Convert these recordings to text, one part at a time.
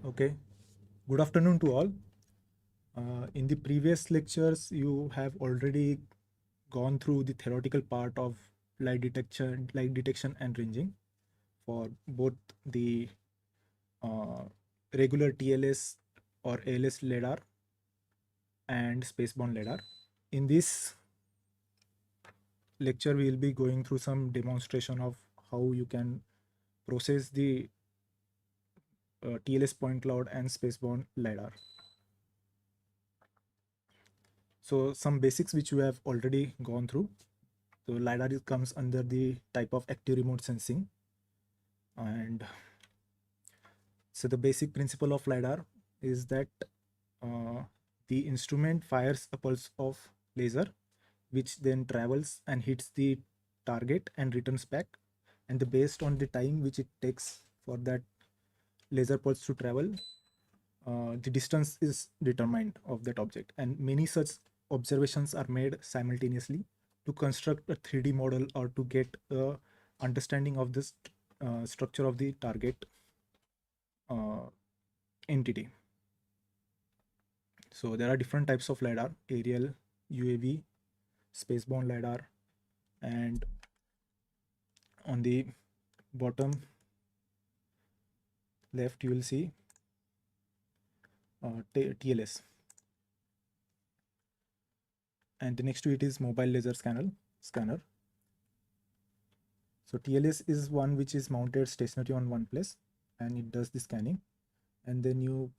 Okay, good afternoon to all. In the previous lectures, you have already gone through the theoretical part of light detection and ranging for both the uh, regular TLS or ALS LiDAR and Spaceborne LiDAR. In this lecture, we will be going through some demonstration of how you can process the TLS point cloud and Spaceborne LiDAR. So some basics which you have already gone through. So LiDAR comes under the type of active remote sensing. And so the basic principle of LiDAR is that the instrument fires a pulse of laser, which then travels and hits the target and returns back. And based on the time which it takes for that laser pulse to travel, the distance is determined of that object. And many such observations are made simultaneously to construct a 3D model or to get a understanding of this structure of the target uh, entity. So there are different types of LiDAR: aerial, UAV, spaceborne LiDAR, and on the bottom left you will see TLS, and the next to it is mobile laser scanner. So TLS is one which is mounted stationary on one place and it does the scanning, and then you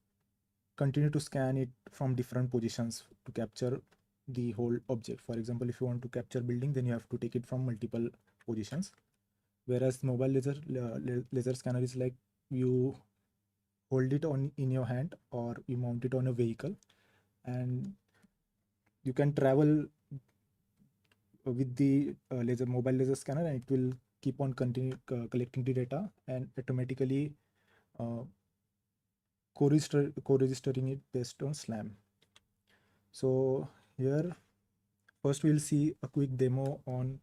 continue to scan it from different positions to capture the whole object. For example, if you want to capture building, then you have to take it from multiple positions. Whereas mobile laser scanner is like you hold it on in your hand or you mount it on a vehicle, and you can travel with the mobile laser scanner, and it will keep on collecting the data and automatically uh, co-registering it based on SLAM. So here first we'll see a quick demo on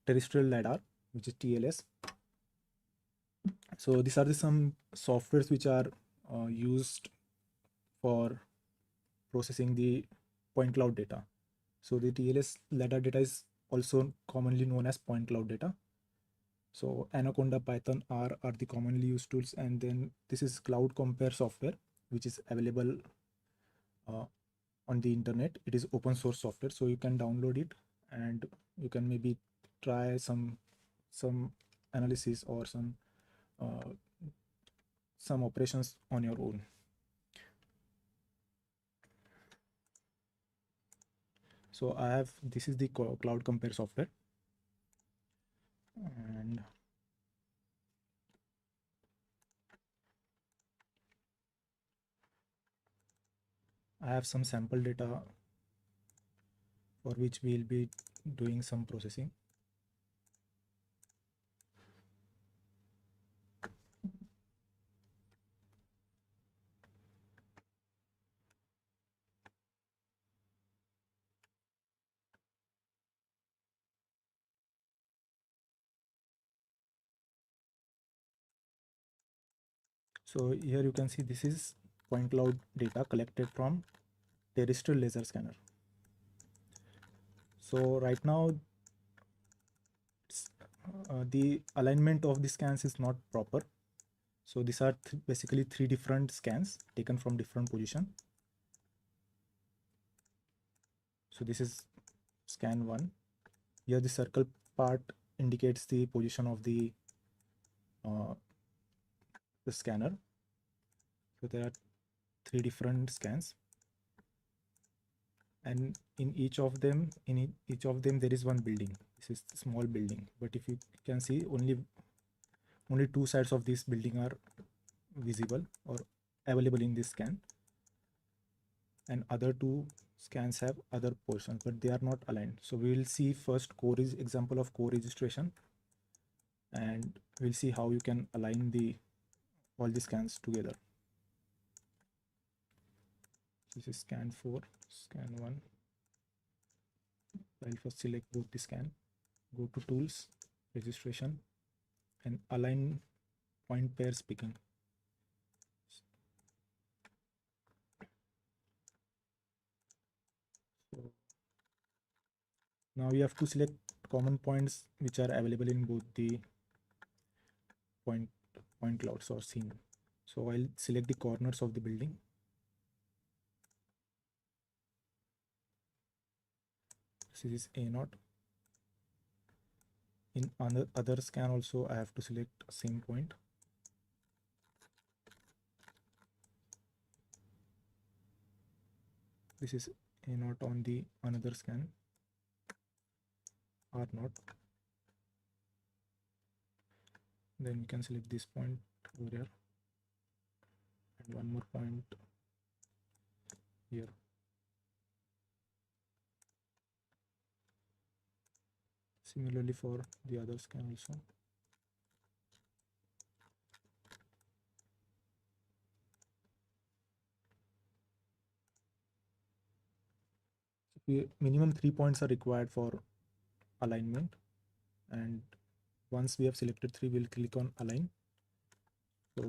terrestrial LiDAR, which is TLS. So these are some softwares which are used for processing the point cloud data. So the TLS LiDAR data is also commonly known as point cloud data. So Anaconda, Python, R are the commonly used tools, and then this is Cloud Compare software, which is available on the internet. It is open source software, so you can download it and you can maybe try some analysis or uh, some operations on your own. So I have, this is the Cloud Compare software, and I have some sample data for which we will be doing some processing. So here you can see this is point cloud data collected from terrestrial laser scanner. So right now the alignment of the scans is not proper. So these are basically three different scans taken from different position. So this is scan 1. Here the circle part indicates the position of the scanner. So there are three different scans, and in each of them there is one building. This is a small building, but if you can see, only two sides of this building are visible or available in this scan, and other two scans have other portions but they are not aligned. So we will see first example of co-registration, and we'll see how you can align all the scans together. This is scan 4, scan 1. I'll first select both the scan, go to tools, registration, and align point pairs picking. Now we have to select common points which are available in both the point clouds or scene. So I'll select the corners of the building. This is A0. In other scan also I have to select same point. This is A0 on the another scan, R0. Then you can select this point over here and one more point here. Similarly for the other scan also. Minimum 3 points are required for alignment, and once we have selected 3, we'll click on align. So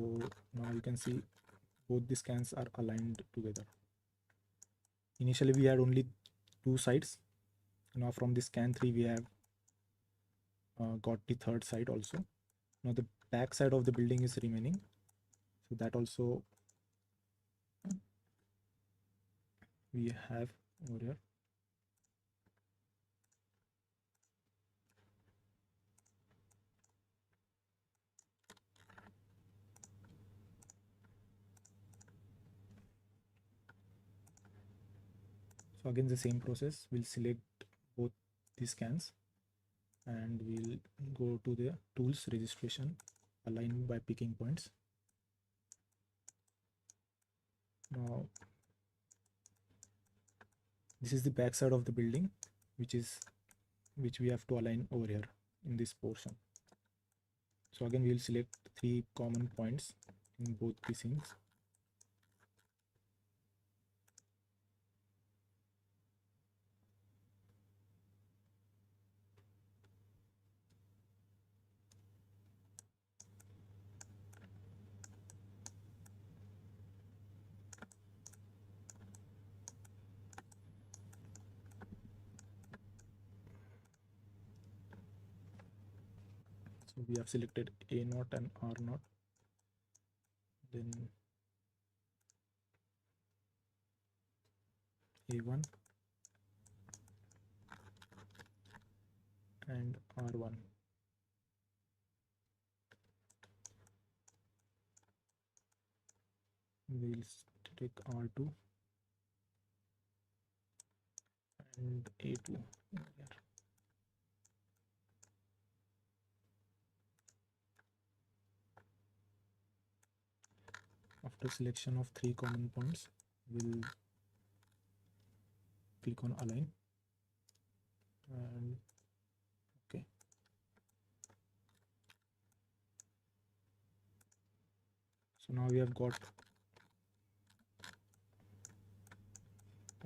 now you can see both the scans are aligned together. Initially we had only 2 sides. Now from the scan 3 we have got the third side also. Now the back side of the building is remaining, so that also we have over here. So again the same process, we'll select both the scans and we'll go to the tools, registration, align by picking points. Now this is the back side of the building which we have to align over here in this portion. So again we will select 3 common points in both the scenes. So we have selected A0 and R0. Then A1 and R1. We'll take R2 and A2 here. After selection of 3 common points, we'll click on align and okay. So now we have got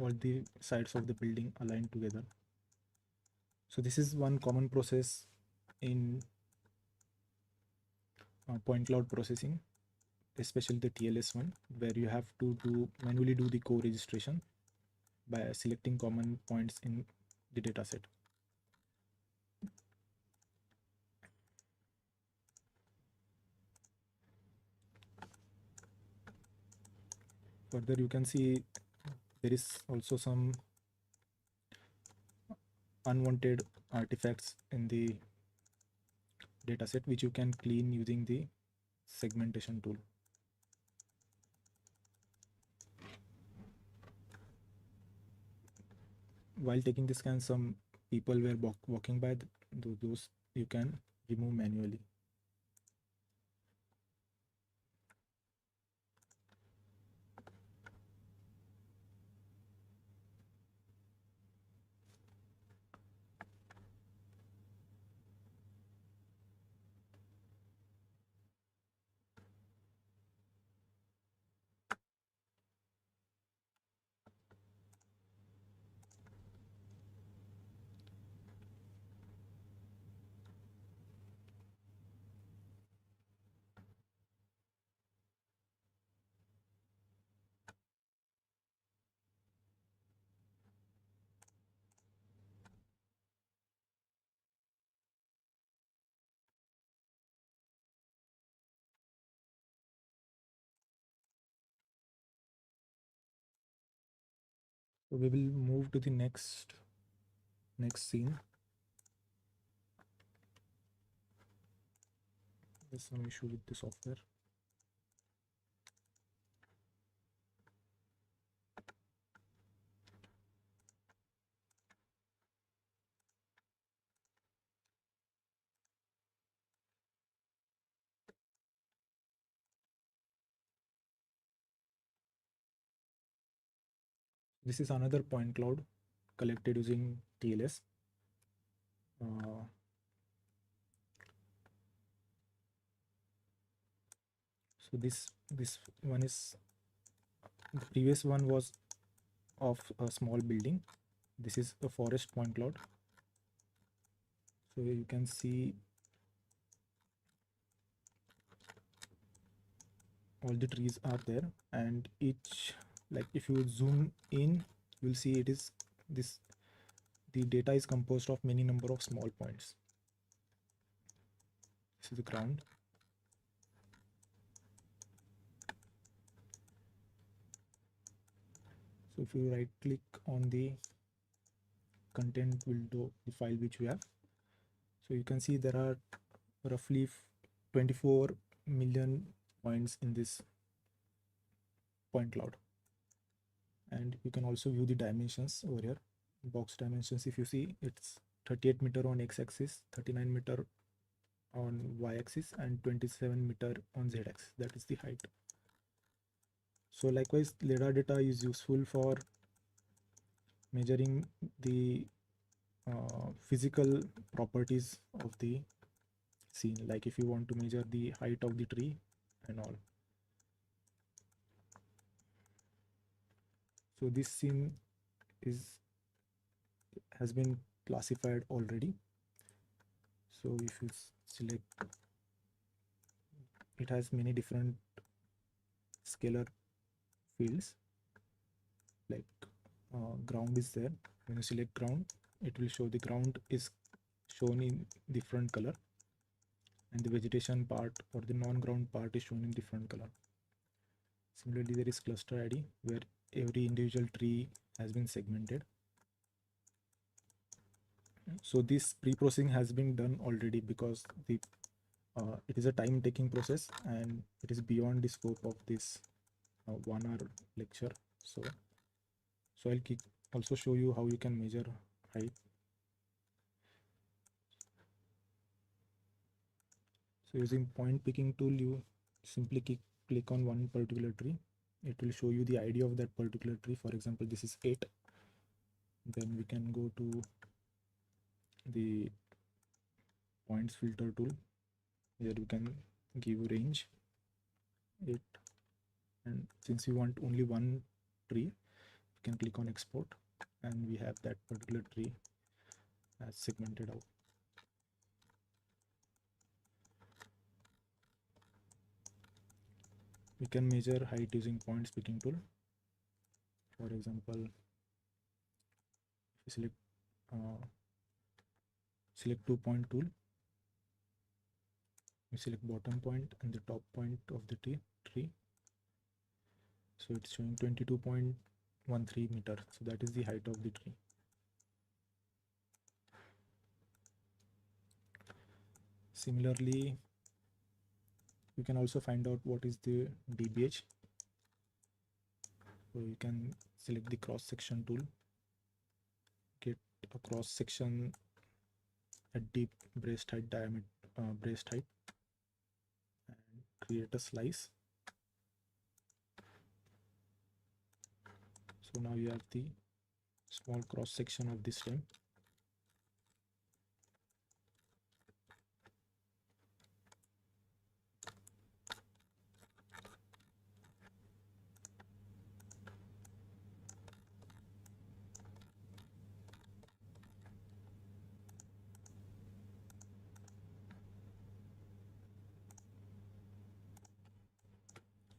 all the sides of the building aligned together. So this is one common process in point cloud processing, especially the TLS one, where you have to manually do the co-registration by selecting common points in the dataset. Further, you can see there is also some unwanted artifacts in the dataset which you can clean using the segmentation tool. While taking the scan, some people were walking by, those you can remove manually. So we will move to the next scene. There's some issue with the software. This is another point cloud collected using TLS. So this one is, the previous one was of a small building. This is a forest point cloud. So you can see all the trees are there, and each, like if you zoom in, you'll see it is this, the data is composed of many number of small points. This is the ground. So if you right click on the content window, the file which we have, so you can see there are roughly 24 million points in this point cloud. And you can also view the dimensions over here. Box dimensions, if you see, it's 38 meter on x-axis, 39 meter on y-axis, and 27 meter on z-axis. That is the height. So likewise, LiDAR data is useful for measuring the physical properties of the scene, like if you want to measure the height of the tree and all. So this scene has been classified already. So if you select, it has many different scalar fields, like ground is there. When you select ground, it will show the ground is shown in different color, and the vegetation part or the non-ground part is shown in different color. Similarly, there is cluster ID, where every individual tree has been segmented. So this pre-processing has been done already, because the it is a time-taking process, and it is beyond the scope of this 1 hour lecture. So I'll also show you how you can measure height. So using point picking tool, you simply click on one particular tree. It will show you the ID of that particular tree. For example, this is 8. Then we can go to the points filter tool. Here you can give range 8, and since you want only one tree, you can click on export, and we have that particular tree as segmented out. We can measure height using point picking tool. For example, if you select 2-point tool, we select bottom point and the top point of the tree. So it's showing 22.13 meter. So that is the height of the tree. Similarly, you can also find out what is the DBH. So you can select the cross section tool, get a cross section at deep breast height diameter, breast height, and create a slice. So now you have the small cross section of the stem.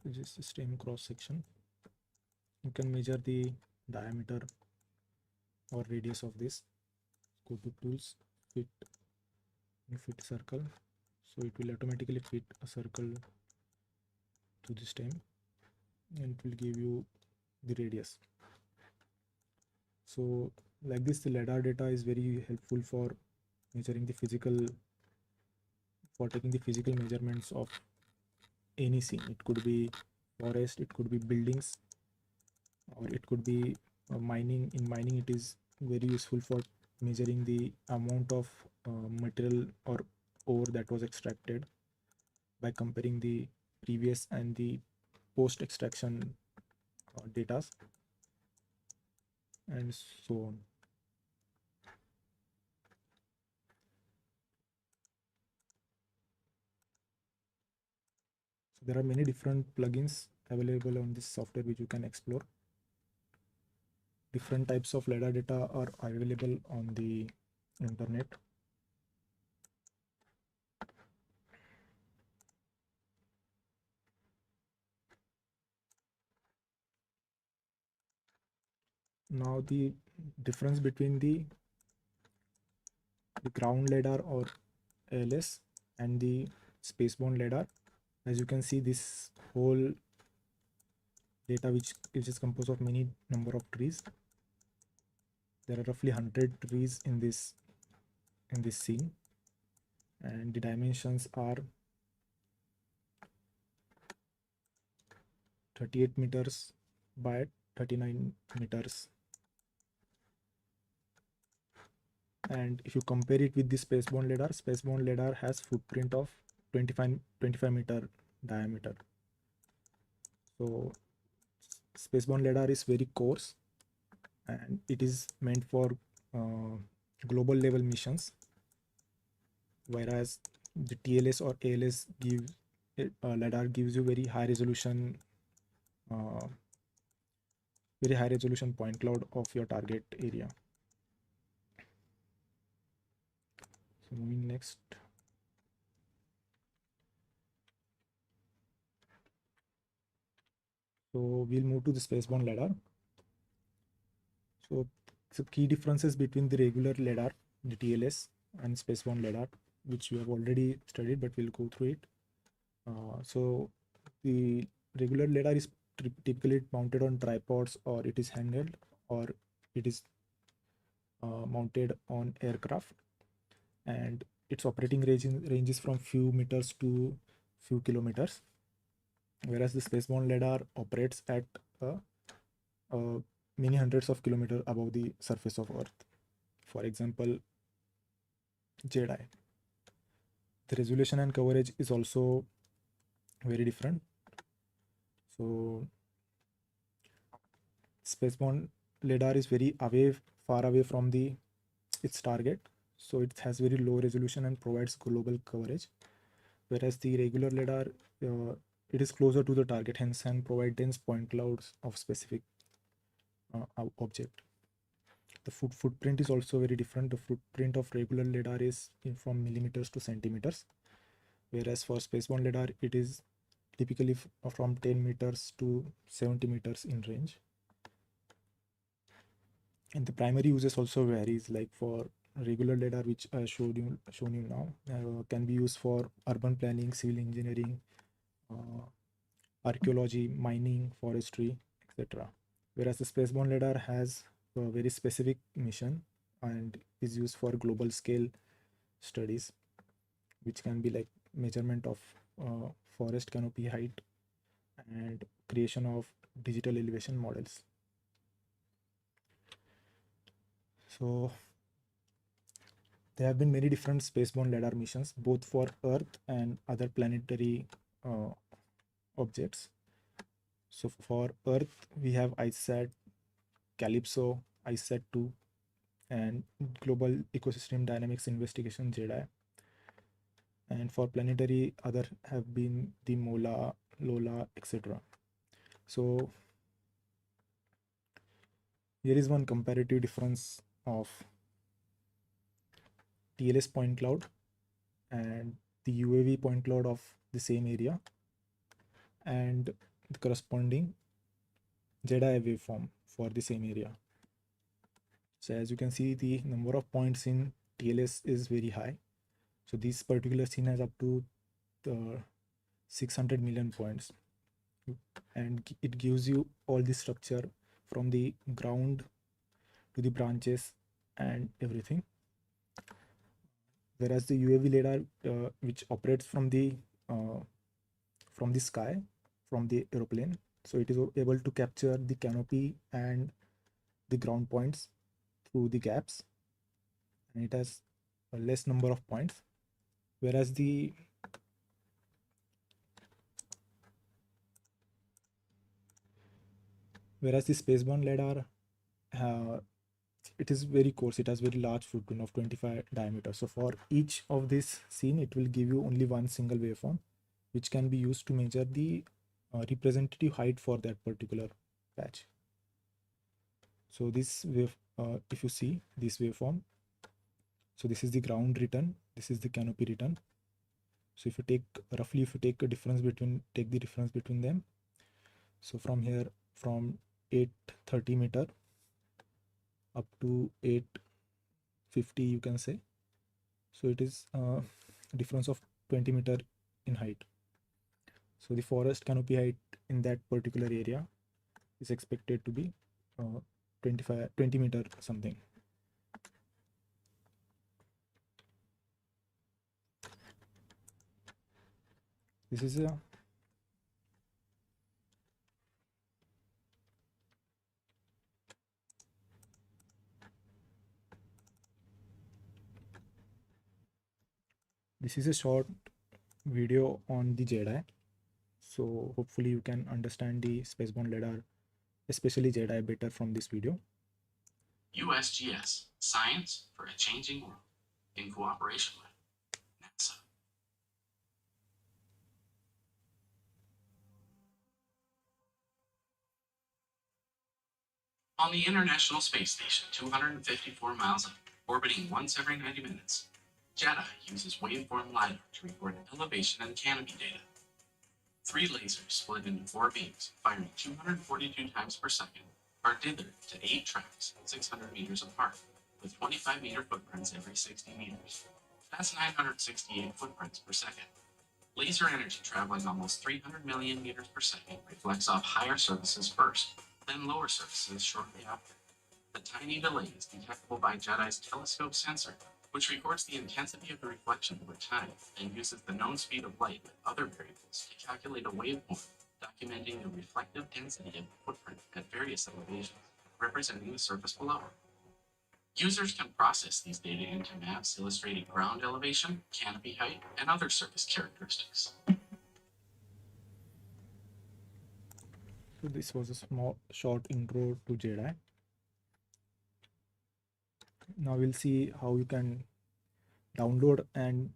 This is the stem cross section. You can measure the diameter or radius of this. Go to tools, fit circle. So it will automatically fit a circle to the stem, and it will give you the radius. So like this, the LiDAR data is very helpful for measuring the physical, for taking the physical measurements of any scene. It could be forest, it could be buildings, or it could be mining. In mining, it is very useful for measuring the amount of material or ore that was extracted by comparing the previous and the post extraction data and so on. So there are many different plugins available on this software which you can explore. Different types of LiDAR data are available on the internet. Now the difference between the ground LiDAR or ALS and the Spaceborne LiDAR. As you can see, this whole data which is composed of many number of trees. There are roughly 100 trees in this scene, and the dimensions are 38 meters by 39 meters. And if you compare it with the Spaceborne LiDAR has footprint of 25 meter diameter. So Spaceborne LiDAR is very coarse and it is meant for global level missions, whereas the TLS or ALS LiDAR gives you very high resolution point cloud of your target area. So moving next. So we'll move to the Spaceborne LiDAR. So key differences between the regular LiDAR, the TLS, and Spaceborne LiDAR, which we have already studied, but we'll go through it. So the regular LiDAR is typically mounted on tripods, or it is handheld, or it is mounted on aircraft, and its operating ranges from few meters to few kilometers, whereas the Spaceborne LiDAR operates at many hundreds of kilometers above the surface of Earth. For example, GEDI. The resolution and coverage is also very different. So Spaceborne LiDAR is very far away from its target, so it has very low resolution and provides global coverage, whereas the regular LiDAR it is closer to the target, hence and provide dense point clouds of specific object. The footprint is also very different. The footprint of regular LiDAR is from millimeters to centimeters, whereas for Spaceborne LiDAR it is typically from 10 meters to 70 meters in range. And the primary uses also varies, like for regular LiDAR, which I shown you now, can be used for urban planning, civil engineering, archaeology, mining, forestry, etc. Whereas the Spaceborne LiDAR has a very specific mission and is used for global scale studies, which can be like measurement of forest canopy height and creation of digital elevation models. So there have been many different Spaceborne LiDAR missions, both for Earth and other planetary objects. So for Earth, we have ISAT, Calypso, ISAT-2, and Global Ecosystem Dynamics Investigation GEDI. And for planetary, other have been the MOLA, LOLA, etc. So here is one comparative difference of TLS point cloud and the UAV point cloud of the same area and the corresponding GEDI waveform for the same area. So as you can see, the number of points in TLS is very high. So this particular scene has up to 600 million points, and it gives you all the structure from the ground to the branches and everything. Whereas the UAV LiDAR, which operates from the sky, from the aeroplane, so it is able to capture the canopy and the ground points through the gaps, and it has a less number of points. Whereas the Spaceborne LiDAR, it is very coarse. It has very large footprint of 25 diameter. So for each of this scene, it will give you only one single waveform, which can be used to measure the representative height for that particular patch. So this wave, if you see this waveform, so this is the ground return, this is the canopy return. So if you take roughly, if you take the difference between them, so from here, from 830 meter up to 850, you can say. So it is a difference of 20 meter in height. So the forest canopy height in that particular area is expected to be 20 meter something. This is a short video on the GEDI. So hopefully you can understand the Spaceborne LiDAR, especially GEDI, better from this video. USGS, Science for a Changing World, in cooperation with NASA. On the International Space Station, 254 miles up, orbiting once every 90 minutes, GEDI uses waveform LiDAR to record elevation and canopy data. 3 lasers split into 4 beams, firing 242 times per second, are dithered to 8 tracks 600 meters apart, with 25-meter footprints every 60 meters. That's 968 footprints per second. Laser energy traveling almost 300 million meters per second reflects off higher surfaces first, then lower surfaces shortly after. The tiny delay is detectable by GEDI's telescope sensor, which records the intensity of the reflection over time and uses the known speed of light with other variables to calculate a waveform documenting the reflective density of the footprint at various elevations, representing the surface below. Users can process these data into maps illustrating ground elevation, canopy height, and other surface characteristics. So this was a small short intro to GEDI. Now we'll see how you can download and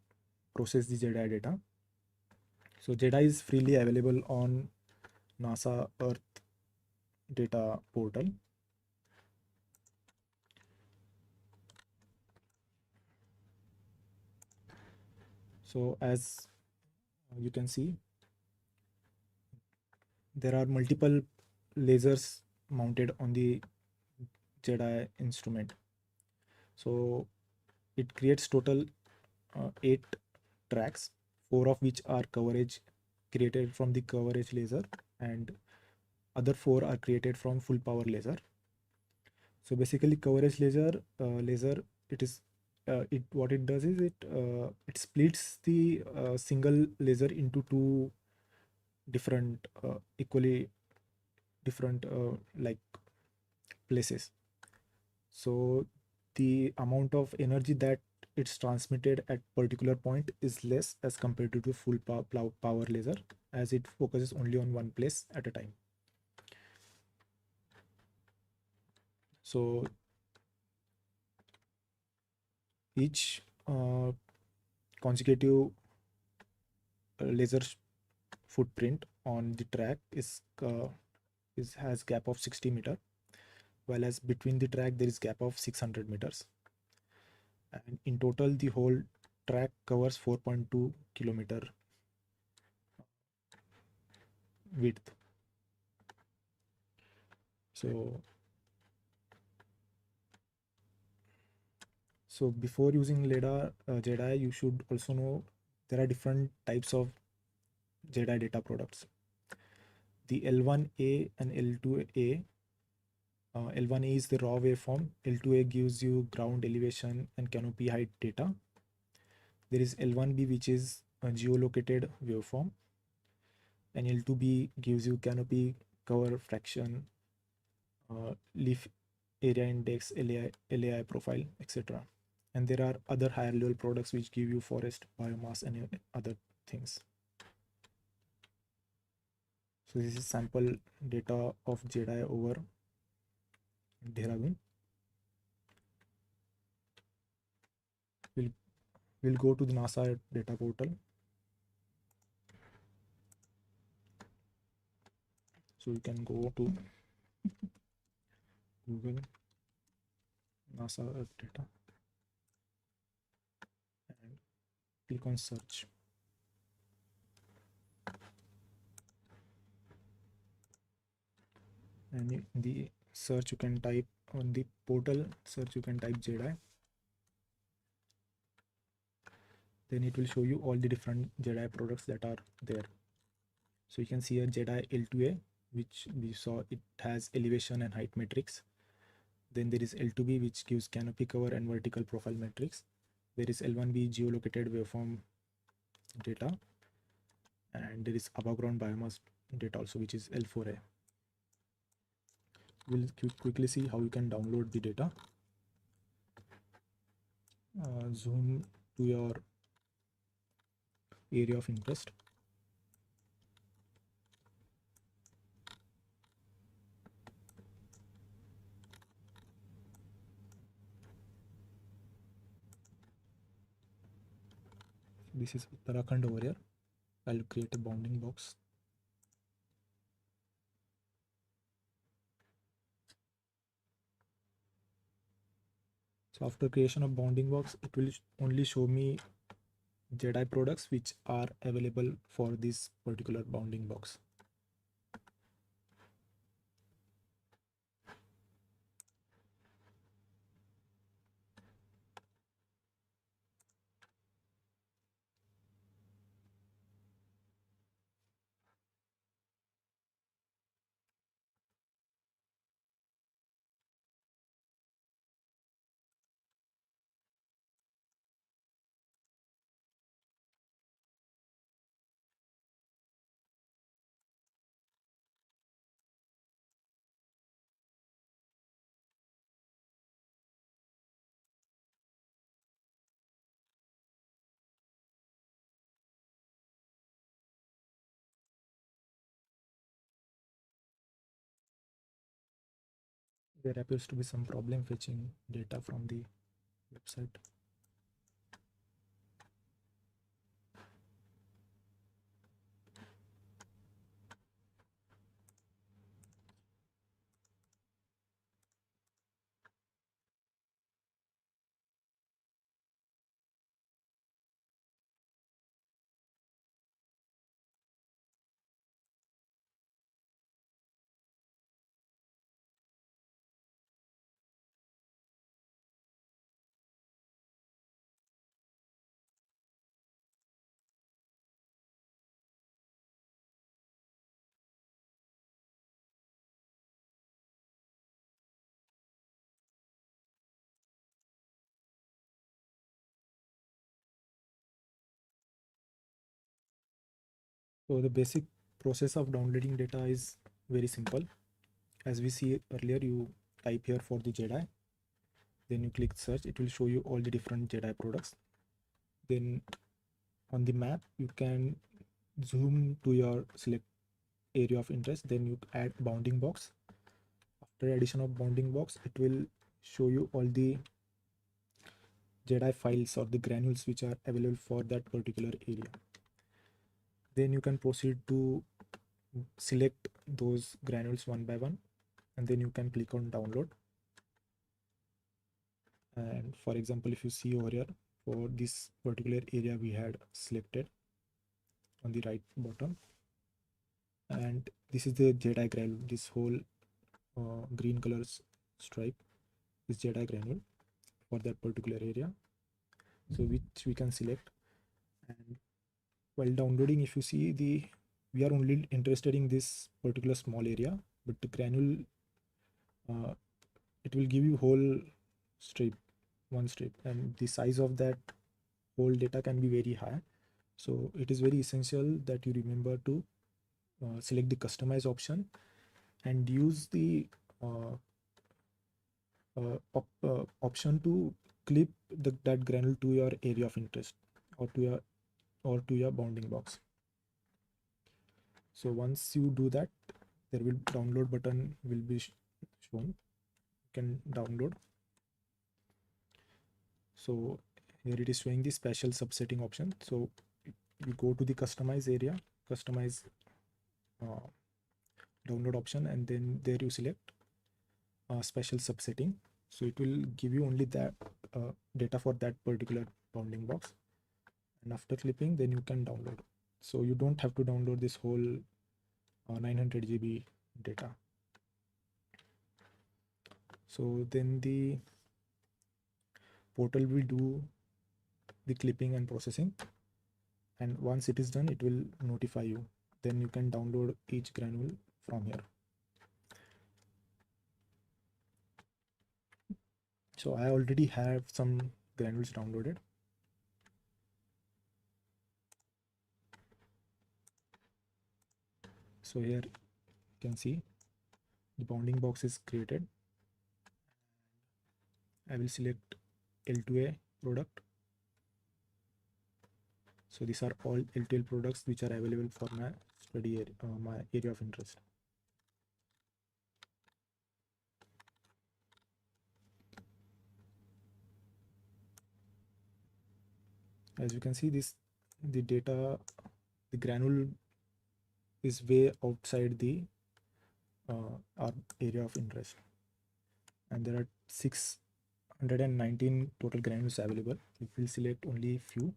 process the GEDI data. So GEDI is freely available on NASA Earth data portal. So as you can see, there are multiple lasers mounted on the GEDI instrument. So it creates total 8 tracks, 4 of which are coverage created from the coverage laser, and other 4 are created from full power laser. So basically, coverage laser, it is what it does is it splits the single laser into 2 different equally different like places. So the amount of energy that it's transmitted at particular point is less as compared to the full power laser, as it focuses only on one place at a time. So each consecutive laser footprint on the track has gap of 60 meter, while as between the track there is gap of 600 meters, and in total the whole track covers 4.2 kilometer width. So before using LiDAR GEDI, you should also know there are different types of GEDI data products. The L1A and L2A L1A is the raw waveform. L2A gives you ground elevation and canopy height data. There is L1B, which is a geolocated waveform, and L2B gives you canopy cover fraction, leaf area index, LAI profile, etc. And there are other higher level products which give you forest biomass and other things. So this is sample data of GEDI over Dehradun. We'll go to the NASA data portal. So you can go to Google NASA Earth data and click on search. And in the search you can type, on the portal search you can type GEDI. Then it will show you all the different GEDI products that are there. So you can see a GEDI L2A, which we saw it has elevation and height metrics. Then there is L2B, which gives canopy cover and vertical profile metrics. There is L1B geolocated waveform data, and there is above ground biomass data also, which is L4A. We'll quickly see how you can download the data. Zoom to your area of interest. This is Uttarakhand over here. I'll create a bounding box. So after creation of bounding box, it will only show me GEDI products which are available for this particular bounding box. There appears to be some problem fetching data from the website. So the basic process of downloading data is very simple. As we see earlier, you type here for the GEDI, then you click search. It will show you all the different GEDI products. Then on the map, you can zoom to your select area of interest, then you add bounding box. After addition of bounding box, it will show you all the GEDI files or the granules which are available for that particular area. Then you can proceed to select those granules one by one, and then you can click on download. And for example, if you see over here, for this particular area we had selected on the right bottom, and this is the GEDI granule. This whole green color stripe is GEDI granule for that particular area, so which we can select. And while downloading, if you see, we are only interested in this particular small area, but the granule it will give you whole strip, one strip, and the size of that whole data can be very high. So it is very essential that you remember to select the customize option and use the option to clip that granule to your area of interest or to your bounding box. So once you do that, there will download button will be shown. You can download. So here it is showing the special subsetting option. So you go to the customize area, customize download option, and then there you select special subsetting. So it will give you only that data for that particular bounding box, and after clipping then you can download. So you don't have to download this whole 900 GB data. So then the portal will do the clipping and processing, and once it is done it will notify you. Then you can download each granule from here. So I already have some granules downloaded. So here you can see the bounding box is created. I will select L2A product. So these are all L2L products which are available for my study area, my area of interest. As you can see, the data, the granule is way outside the our area of interest, and there are 619 total granules available. If we select only few,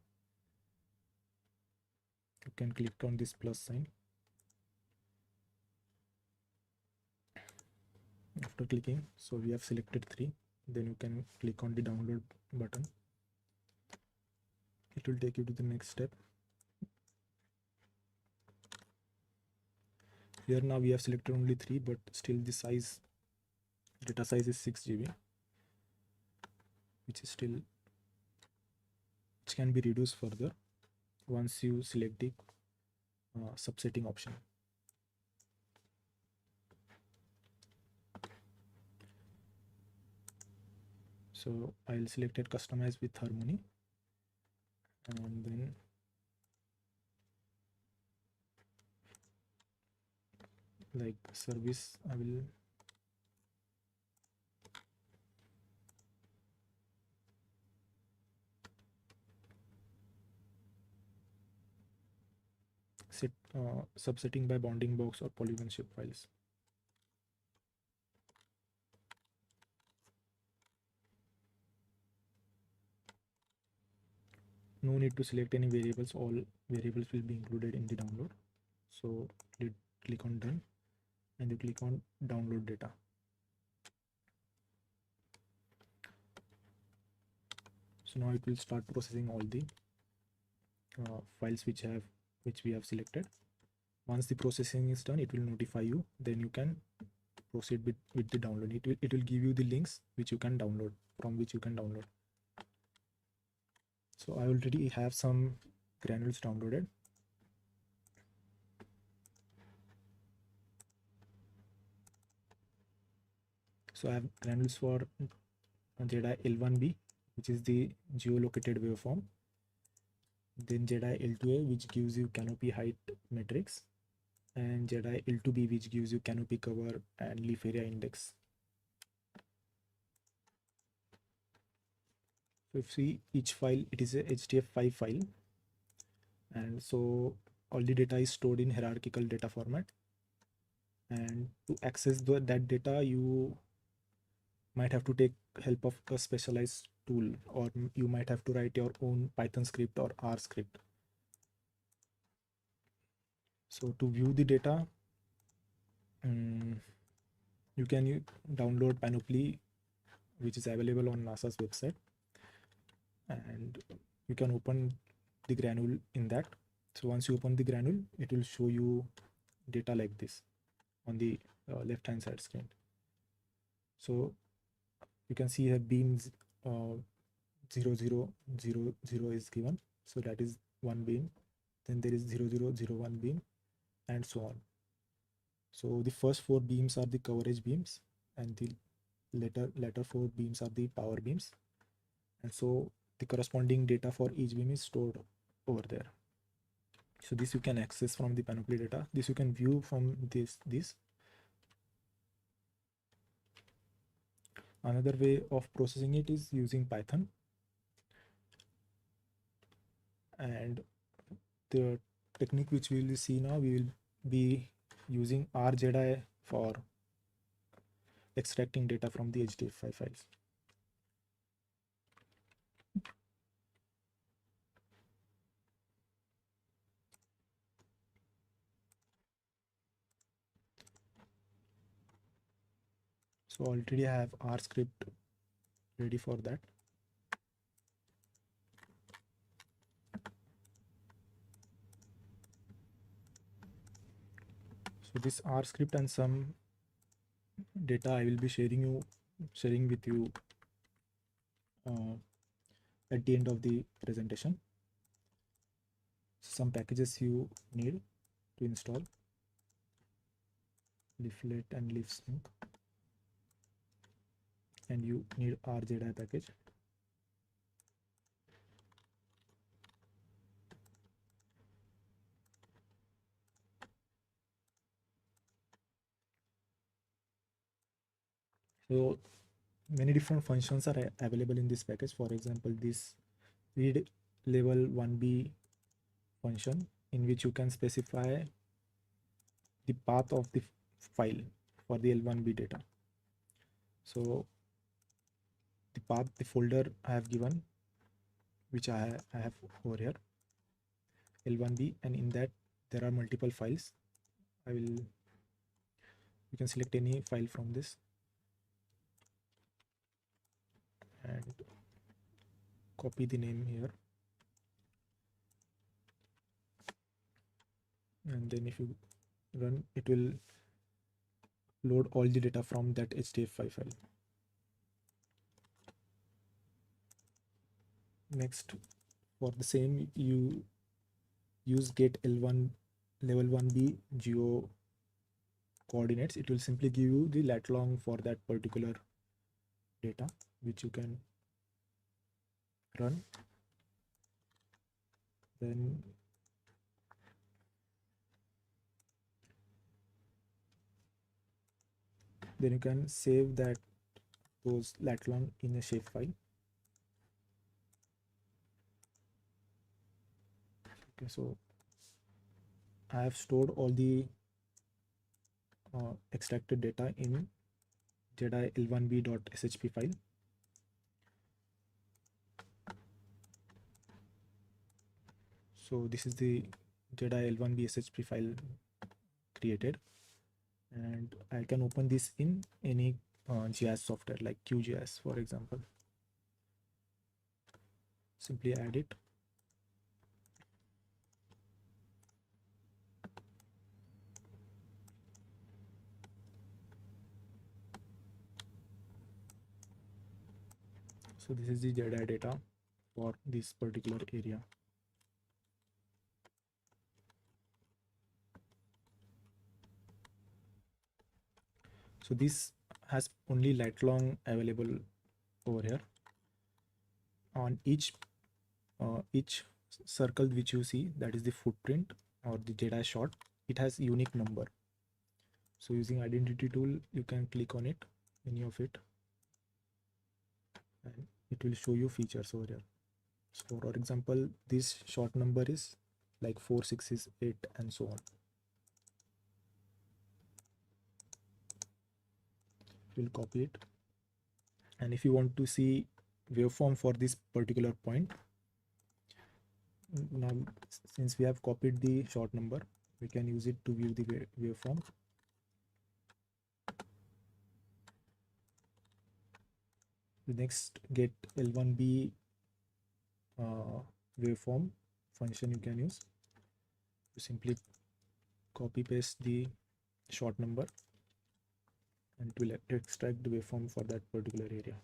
you can click on this plus sign. After clicking, so we have selected 3, then you can click on the download button. It will take you to the next step. Here now we have selected only 3, but still the data size is 6 GB, which can be reduced further once you select the subsetting option. So I'll select it customize with harmony, and then like service, I will set subsetting by bounding box or polygon shape files. No need to select any variables, all variables will be included in the download. So click on done, and you click on download data. So now it will start processing all the files which we have selected. Once the processing is done, it will notify you. Then you can proceed with the download. It will give you the links which you can download, from which you can download. So I already have some granules downloaded. So I have granules for GEDI L1B, which is the geolocated waveform. Then GEDI L2A, which gives you canopy height metrics, and GEDI L2B, which gives you canopy cover and leaf area index. So if you see each file, it is a HDF5 file, and so all the data is stored in hierarchical data format. And to access that data, you might have to take help of a specialized tool, or you might have to write your own Python script or R script. So to view the data, you can download Panoply, which is available on NASA's website, and you can open the granule in that. So once you open the granule, it will show you data like this on the left hand side screen. So you can see here beams 0 0 0 0 is given, so that is one beam. Then there is 0 0 0 1 beam, and so on. So the first four beams are the coverage beams, and the later four beams are the power beams, and so the corresponding data for each beam is stored over there. So this you can access from the panoply data. This you can view from this. Another way of processing it is using Python, and the technique which we will see now, we will be using R-GEDI for extracting data from the HDF5 files. So already I have R script ready for that. So this R script and some data I will be sharing with you at the end of the presentation. Some packages you need to install: leaflet and leafsync, and you need R-GEDI package. So many different functions are available in this package. For example, this read level 1b function, in which you can specify the path of the file for the L1b data. So the path, the folder I have given, which I have over here, L1b, and in that there are multiple files. You can select any file from this and copy the name here, and then if you run, it will load all the data from that HDF5 file. Next, for the same, you use get L1 level 1b geo coordinates. It will simply give you the lat long for that particular data, which you can run. Then you can save those lat long in a shapefile. Okay, so I have stored all the extracted data in GEDI L1b.shp file. So this is the GEDI L1b SHP file created, and I can open this in any GIS software like QGIS, for example. Simply add it. So this is the GEDI data for this particular area. So this has only lat long available over here. On each circle which you see, that is the footprint or the GEDI shot, it has unique number. So using identity tool, you can click on it, any of it, and it will show you features over here. So for example, this short number is like 468 and so on. We'll copy it, and if you want to see waveform for this particular point, now since we have copied the short number, we can use it to view the waveform. The next get L1b waveform function you can use. You simply copy paste the short number and it will extract the waveform for that particular area.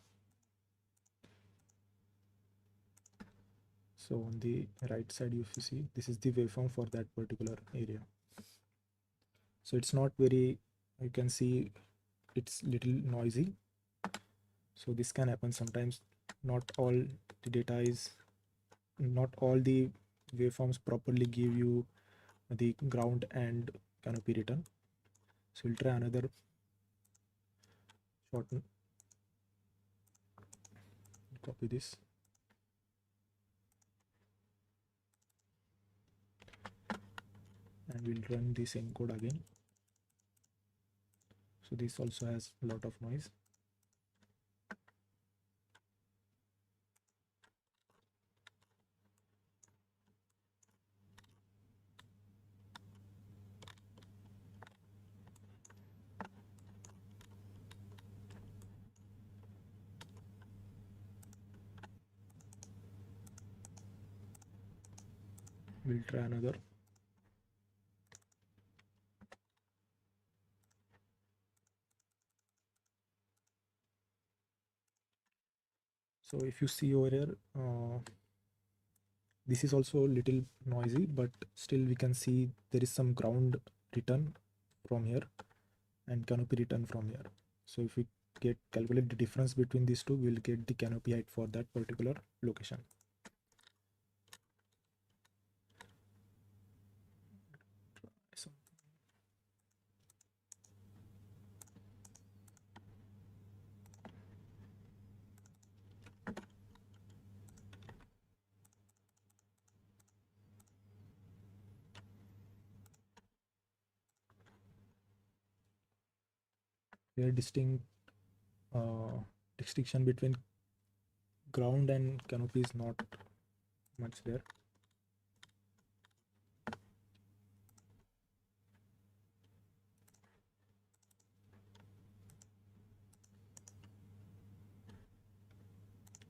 So on the right side, if you see, this is the waveform for that particular area. So it's not very, you can see it's little noisy. So this can happen sometimes. Not all the data is, not all the waveforms properly give you the ground and canopy return. So we'll try another shorten, copy this. And we'll run the same code again. So this also has a lot of noise. We'll try another. So if you see over here, this is also a little noisy, but still we can see there is some ground return from here and canopy return from here. So if we calculate the difference between these two, we'll get the canopy height for that particular location. So here distinction between ground and canopy is not much there.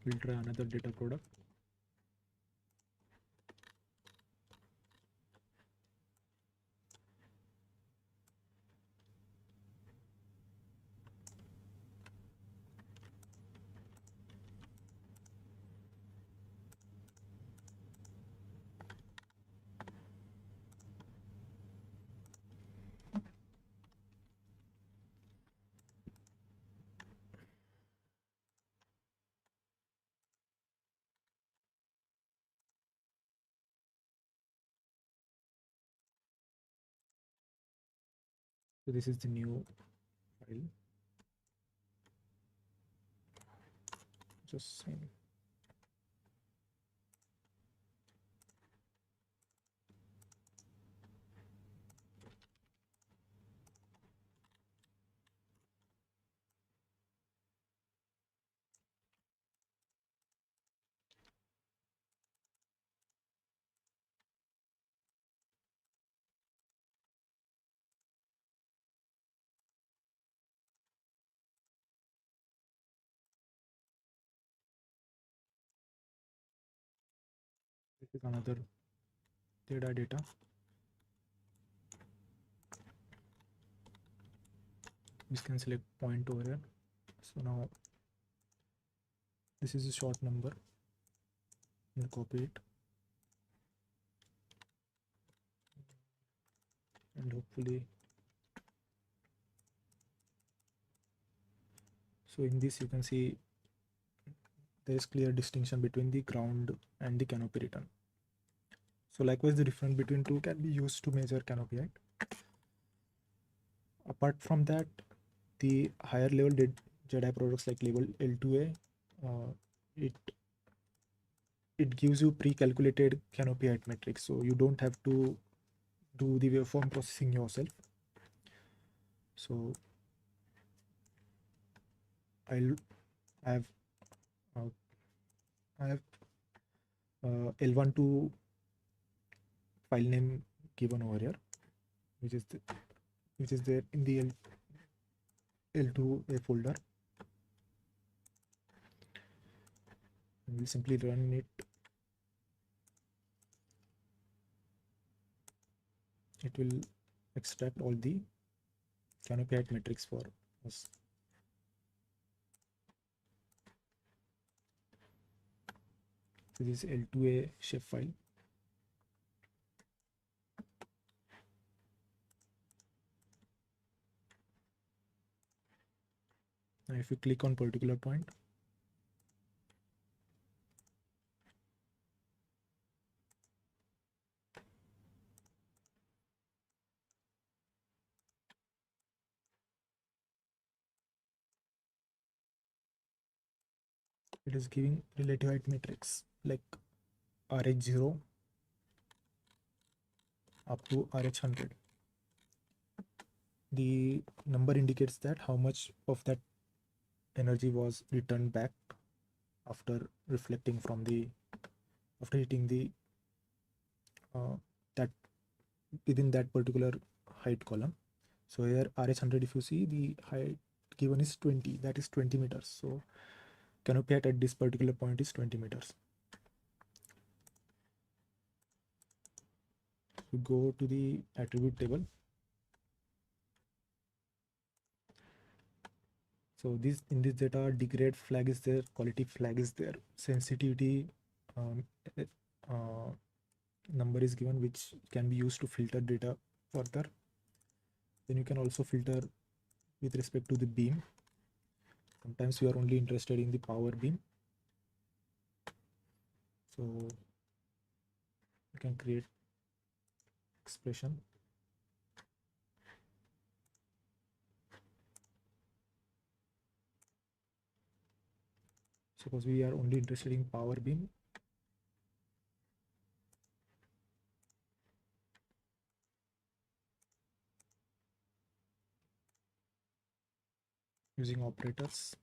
We'll try another data product. So this is the new file. Just saying. This is another data. We can select point over here. So now this is a short number and copy it, and hopefully, so in this you can see there is clear distinction between the ground and the canopy return. So likewise, the difference between two can be used to measure canopy height. Apart from that, the higher level GEDI products like label L2A, it gives you pre-calculated canopy height metrics, so you don't have to do the waveform processing yourself. So I have L12 file name given over here, which is there in the L2A folder. And we'll simply run it. It will extract all the canopy height metrics for us. So this is L2A shapefile. Now if you click on particular point, it is giving relative height matrix like RH0 up to RH100. The number indicates that how much of that energy was returned back after reflecting from the after hitting the that within that particular height column. So here RH100, if you see, the height given is 20, that is 20 meters. So canopy height at this particular point is 20 meters. You go to the attribute table. So this in this data, degrade flag is there, quality flag is there, sensitivity um, uh, number is given, which can be used to filter data further. Then you can also filter with respect to the beam. Sometimes you are only interested in the power beam. So you can create expression. Suppose we are only interested in power beam. Using operators.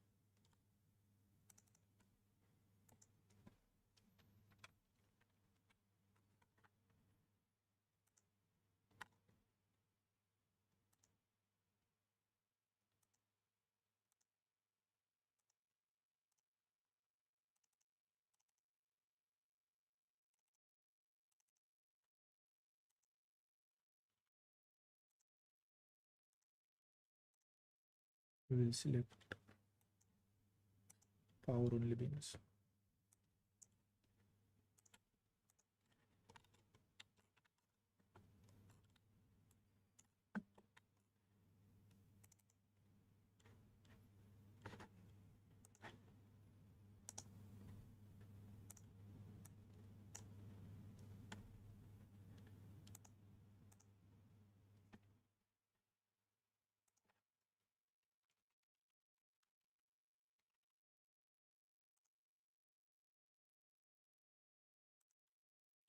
We will select power only beams.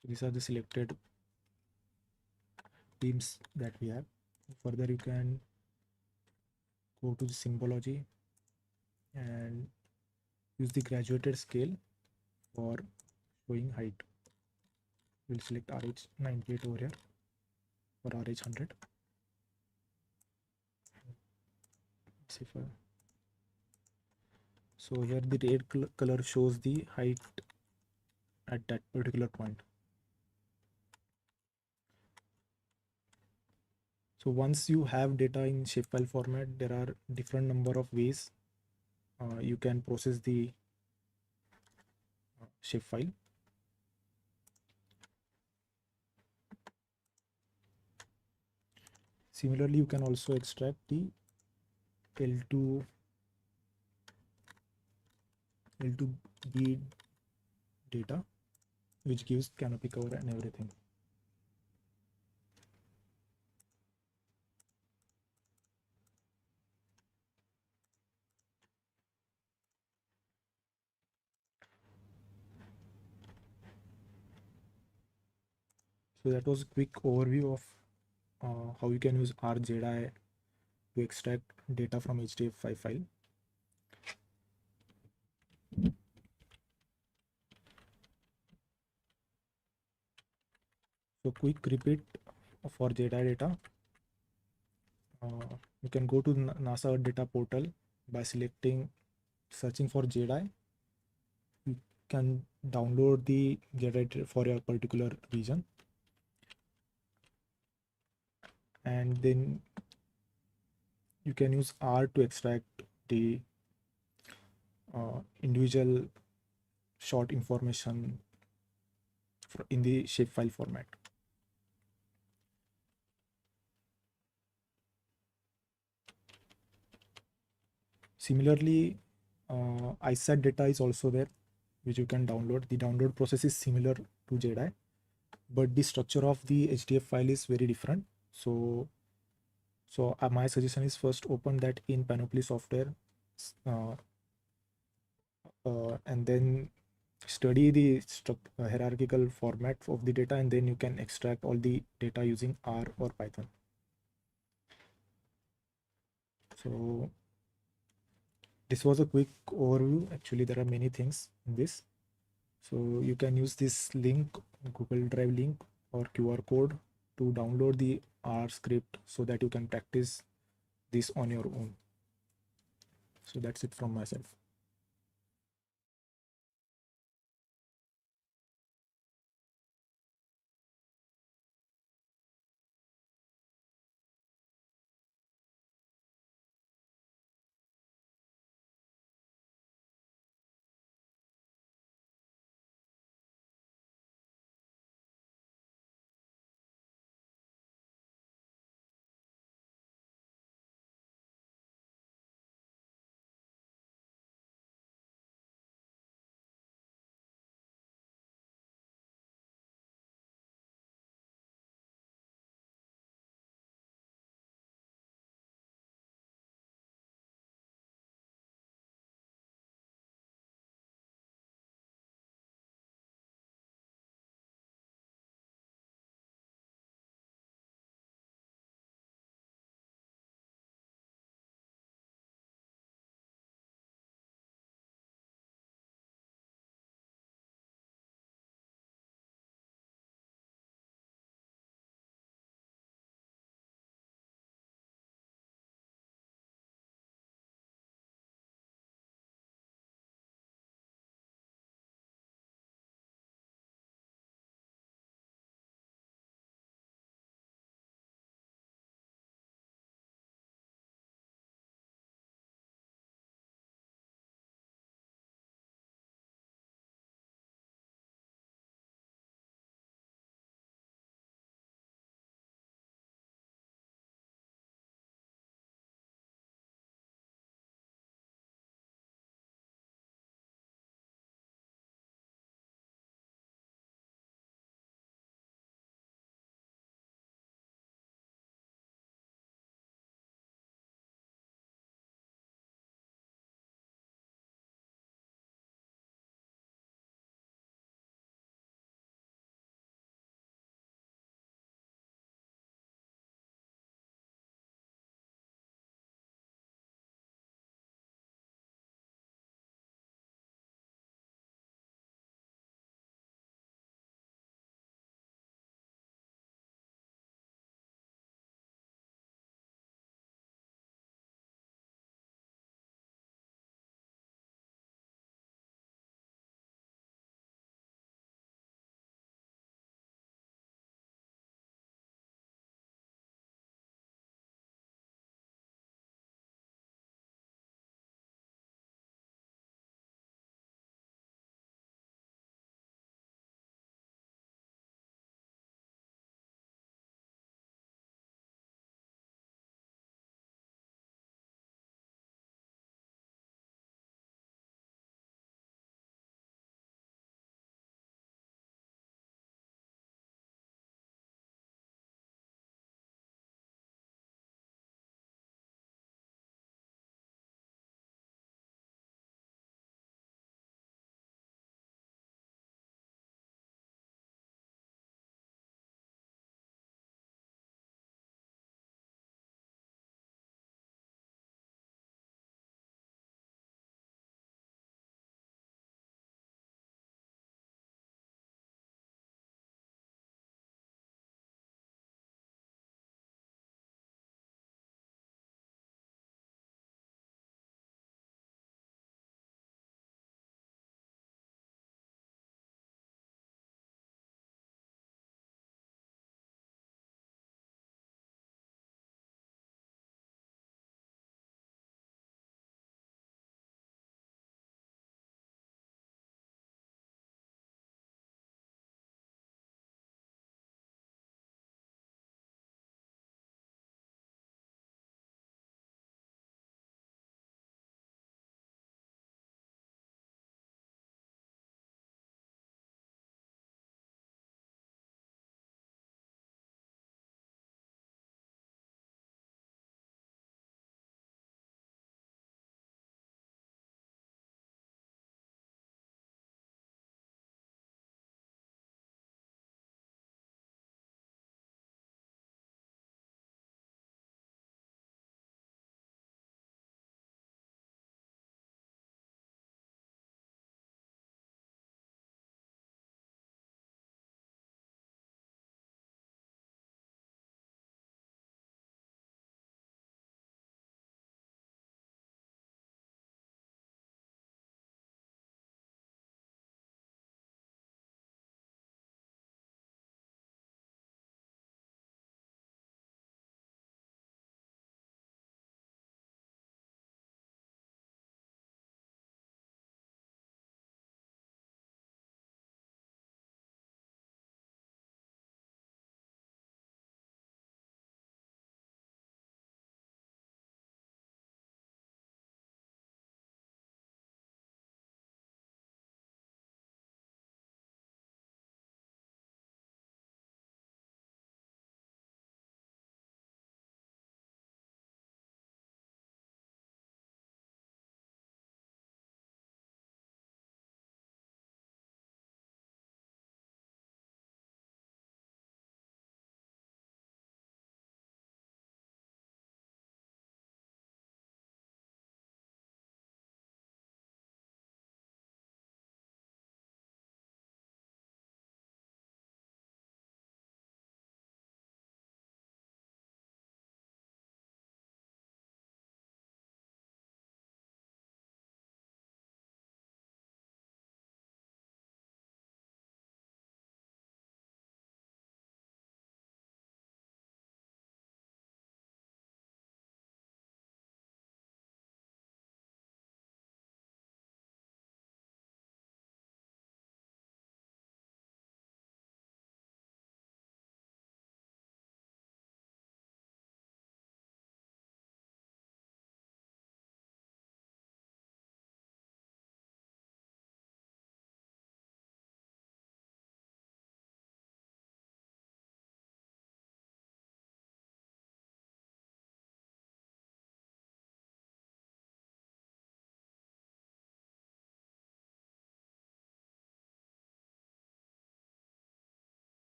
So these are the selected beams that we have. Further, you can go to the symbology and use the graduated scale for showing height. We'll select RH98 over here for RH100. See if so here the red color shows the height at that particular point. So once you have data in shapefile format, there are different number of ways you can process the shapefile. Similarly, you can also extract the L2B data, which gives canopy cover and everything. So that was a quick overview of how you can use GEDI to extract data from HDF5 file. So quick repeat for GEDI data. You can go to NASA Earth data portal by searching for GEDI. You can download the GEDI for your particular region, and then you can use R to extract the individual short information in the shapefile format. Similarly, ISAR data is also there, which you can download. The download process is similar to GEDI, but the structure of the HDF file is very different. So my suggestion is first open that in Panoply software, uh, and then study the hierarchical format of the data, and then you can extract all the data using R or Python. So this was a quick overview. Actually, there are many things in this. So you can use this link, Google Drive link or QR code, to download the R script so that you can practice this on your own. So that's it from myself.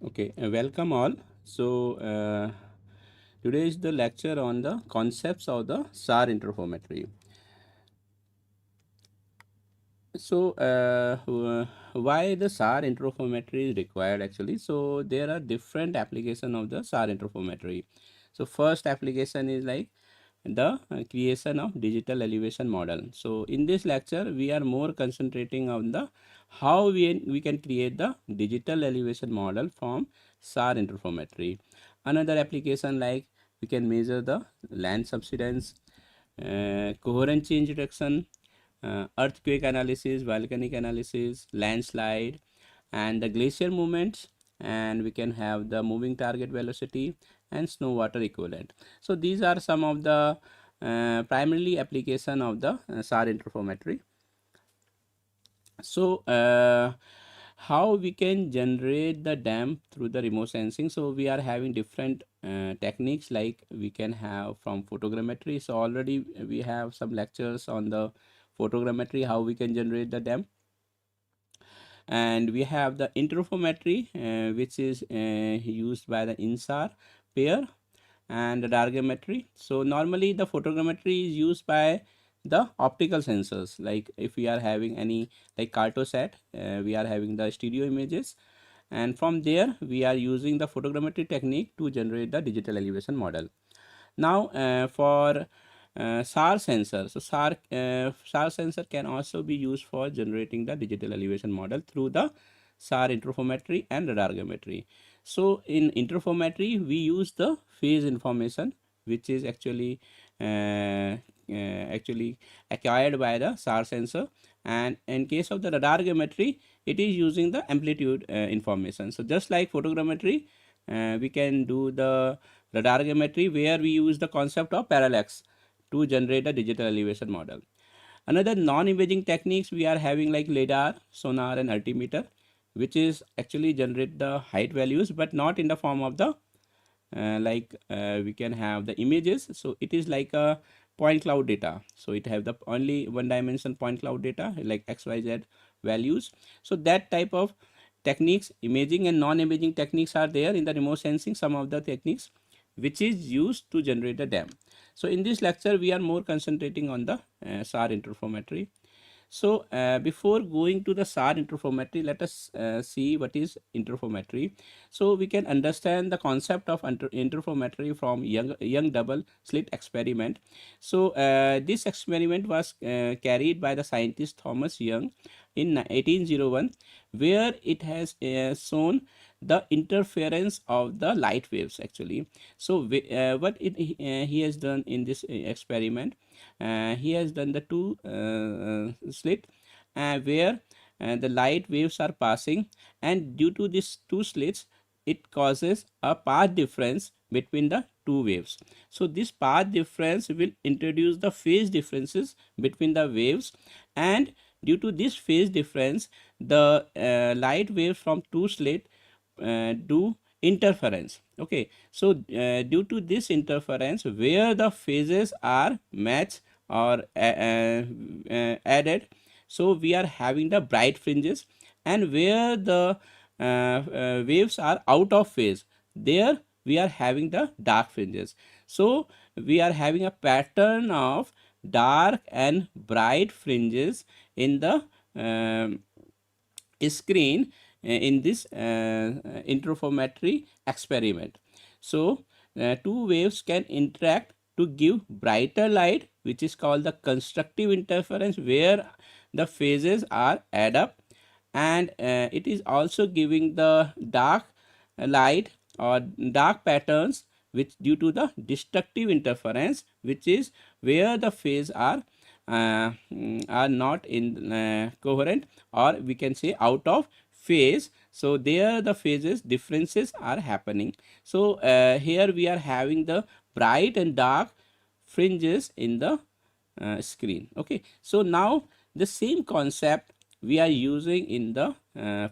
Okay, welcome all. Today is the lecture on the concepts of the SAR interferometry. Why the SAR interferometry is required actually? So, there are different application of the SAR interferometry. So, first application is like the creation of digital elevation model. So, in this lecture, we are more concentrating on the how we can create the digital elevation model from SAR interferometry. Another application like we can measure the land subsidence, coherent change detection, earthquake analysis, volcanic analysis, landslide, and the glacier movements, and we can have the moving target velocity and snow water equivalent. So these are some of the primarily application of the SAR interferometry. So how we can generate the dam through the remote sensing? So we are having different techniques, like we can have from photogrammetry. So already we have some lectures on the photogrammetry, how we can generate the dam. And we have the interferometry, which is used by the InSAR pair, and the diagrammetry. So normally the photogrammetry is used by the optical sensors, like if we are having any like cartosat, we are having the stereo images, and from there we are using the photogrammetry technique to generate the digital elevation model. Now for SAR sensor, so SAR sensor can also be used for generating the digital elevation model through the SAR interferometry and radargrammetry. So in interferometry we use the phase information, which is actually acquired by the SAR sensor, and in case of the radargrammetry it is using the amplitude information. So just like photogrammetry, we can do the radargrammetry where we use the concept of parallax to generate a digital elevation model. Another non-imaging techniques we are having like LiDAR, sonar, and altimeter, which is actually generate the height values, but not in the form of the we can have the images. So it is like a point cloud data. So it have the only one dimension point cloud data like XYZ values. So that type of techniques, imaging and non-imaging techniques are there in the remote sensing, some of the techniques which is used to generate the dam. So in this lecture we are more concentrating on the SAR interferometry. So before going to the SAR interferometry, let us see what is interferometry. So we can understand the concept of interferometry from young double slit experiment. So this experiment was carried by the scientist Thomas Young in 1801, where it has shown the interference of the light waves actually. So what he has done in this experiment, he has done the two slit where the light waves are passing, and due to these two slits it causes a path difference between the two waves. So this path difference will introduce the phase differences between the waves, and due to this phase difference the light waves from two slit do interference. Okay, so due to this interference where the phases are matched or added, so we are having the bright fringes, and where the waves are out of phase, there we are having the dark fringes. So we are having a pattern of dark and bright fringes in the screen in this interferometry experiment. So two waves can interact to give brighter light, which is called the constructive interference, where the phases are add up, and it is also giving the dark light or dark patterns which due to the destructive interference, which is where the phase are not in coherent, or we can say out of phase. So there the phases differences are happening. So here we are having the bright and dark fringes in the screen. Okay, so now the same concept we are using in the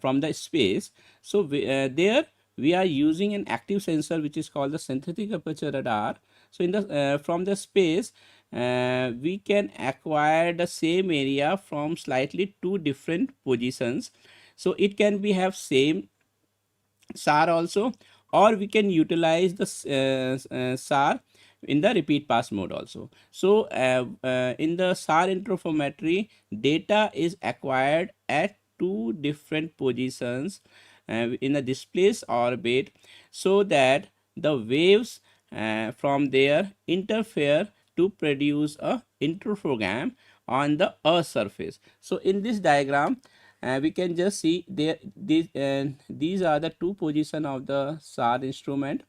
from the space. So there we are using an active sensor which is called the synthetic aperture radar. So in the from the space we can acquire the same area from slightly two different positions. So it can be have same SAR also, or we can utilize the SAR in the repeat pass mode also. So in the SAR interferometry, data is acquired at two different positions in a displaced orbit, so that the waves from there interfere to produce a interferogram on the Earth surface. So in this diagram, we can just see there these are the two position of the SAR instrument,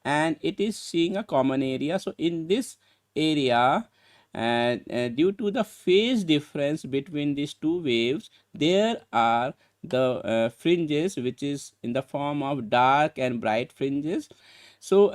and it is seeing a common area. So in this area, due to the phase difference between these two waves, there are the fringes which is in the form of dark and bright fringes. So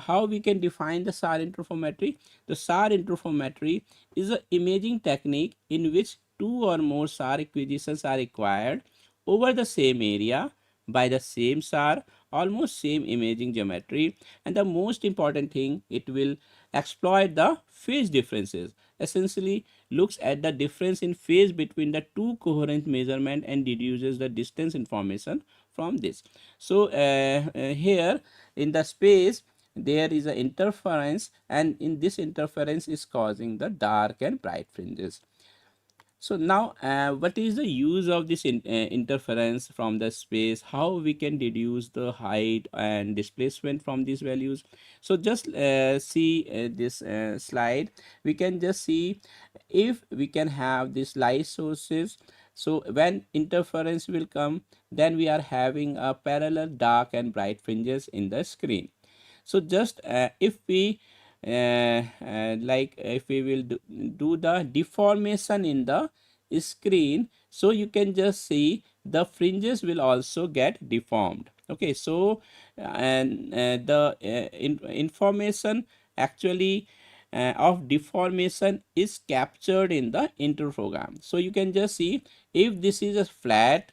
how we can define the SAR interferometry? The SAR interferometry is an imaging technique in which two or more SAR acquisitions are required over the same area by the same SAR, almost same imaging geometry, and the most important thing, it will exploit the phase differences. Essentially looks at the difference in phase between the two coherent measurement and deduces the distance information from this. So here in the space there is an interference, and in this interference is causing the dark and bright fringes. So now, what is the use of this interference from the space? How we can deduce the height and displacement from these values? So just see this slide. We can just see if we can have these light sources. So when interference will come, then we are having a parallel dark and bright fringes in the screen. So just if we like if we will do the deformation in the screen, so you can just see the fringes will also get deformed. Okay, so and the information actually of deformation is captured in the interferogram. So you can just see if this is a flat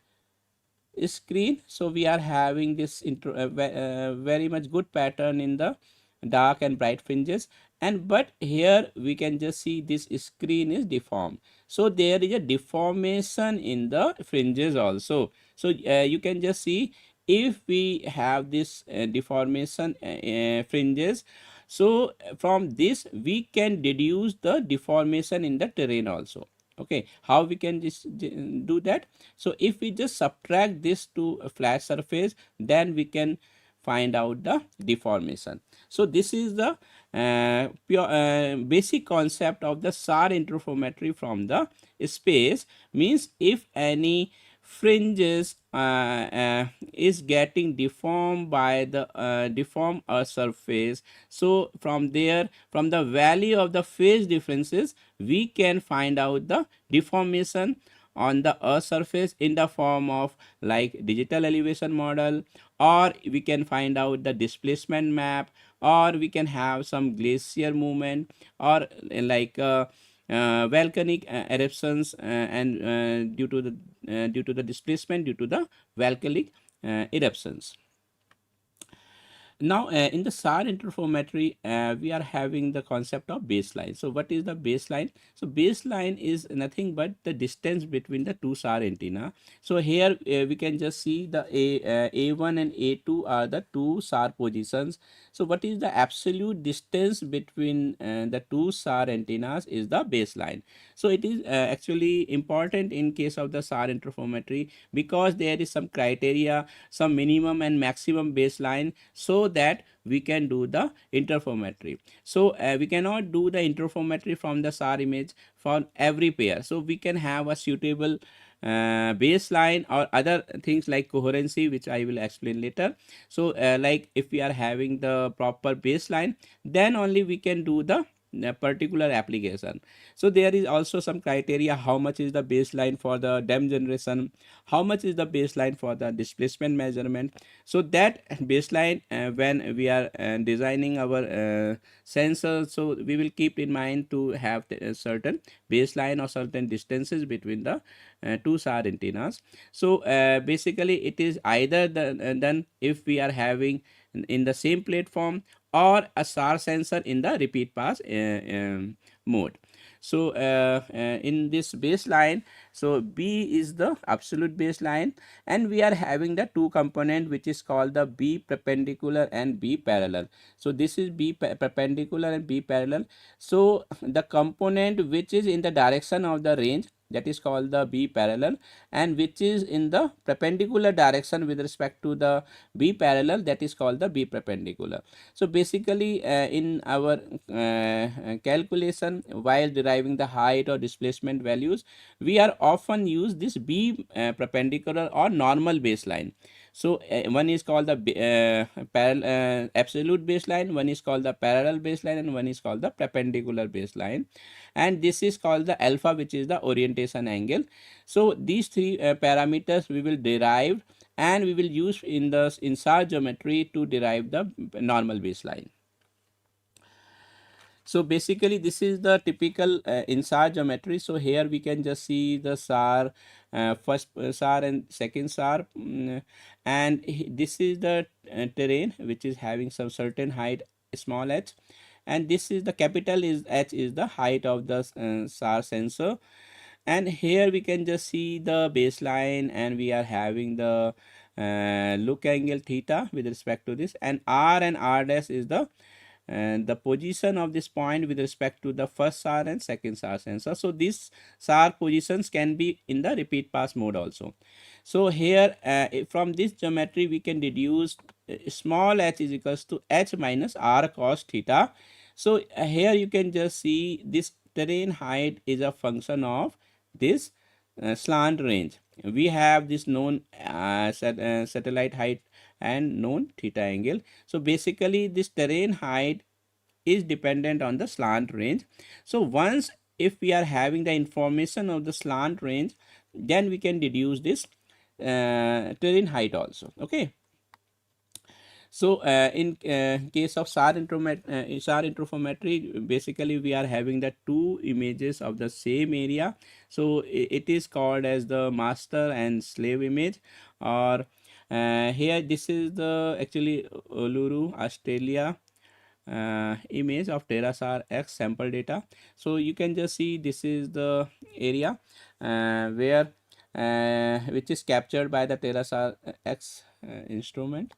screen, so we are having this very much good pattern in the dark and bright fringes, and but here we can just see this screen is deformed, so there is a deformation in the fringes also. So you can just see if we have this deformation fringes, so from this we can deduce the deformation in the terrain also. Okay, how we can just do that? So if we just subtract this to a flat surface, then we can find out the deformation. So this is the basic concept of the SAR interferometry from the space. Means if any fringes is getting deformed by the deformed Earth surface, so from there, from the value of the phase differences, we can find out the deformation on the Earth surface in the form of like digital elevation model, or we can find out the displacement map, or we can have some glacier movement, or like volcanic eruptions and due to the displacement due to the volcanic eruptions. Now in the SAR interferometry, we are having the concept of baseline. So what is the baseline? So baseline is nothing but the distance between the two SAR antenna. So here we can just see the A1 and A2 are the two SAR positions. So what is the absolute distance between the two SAR antennas is the baseline. So it is actually important in case of the SAR interferometry, because there is some criteria, some minimum and maximum baseline, so that we can do the interferometry. So we cannot do the interferometry from the SAR image for every pair. So we can have a suitable baseline or other things like coherency, which I will explain later. So like if we are having the proper baseline, then only we can do the particular application. So there is also some criteria: how much is the baseline for the DEM generation, how much is the baseline for the displacement measurement. So that baseline, when we are designing our sensor, so we will keep in mind to have a certain baseline or certain distances between the two SAR antennas. So basically it is either done if we are having in the same platform, or a SAR sensor in the repeat pass mode. So in this baseline, so B is the absolute baseline, and we are having the two component which is called the B perpendicular and B parallel. So this is B perpendicular and B parallel. So the component which is in the direction of the range, that is called the B parallel, and which is in the perpendicular direction with respect to the B parallel, that is called the B perpendicular. So basically in our calculation while deriving the height or displacement values, we are often use this B perpendicular or normal baseline. So one is called the absolute baseline, one is called the parallel baseline, and one is called the perpendicular baseline, and this is called the alpha, which is the orientation angle. So these three parameters we will derive, and we will use in the InSAR geometry to derive the normal baseline. So basically this is the typical InSAR geometry. So here we can just see the SAR, first SAR and second SAR, and this is the terrain which is having some certain height, small h, and this is the capital is H is the height of the SAR sensor, and here we can just see the baseline, and we are having the look angle theta with respect to this, and R and R dash is the position of this point with respect to the first SAR and second SAR sensor. So these SAR positions can be in the repeat pass mode also. So here from this geometry we can deduce small h is equals to h minus r cos theta. So here you can just see this terrain height is a function of this slant range. We have this known satellite height and known theta angle. So basically this terrain height is dependent on the slant range. So once if we are having the information of the slant range, then we can deduce this terrain height also. Okay. So in case of SAR interferometry, basically we are having the two images of the same area. So it is called as the master and slave image, or here this is the actually Uluru, Australia image of TerraSAR X sample data. So you can just see this is the area where which is captured by the TerraSAR X instrument.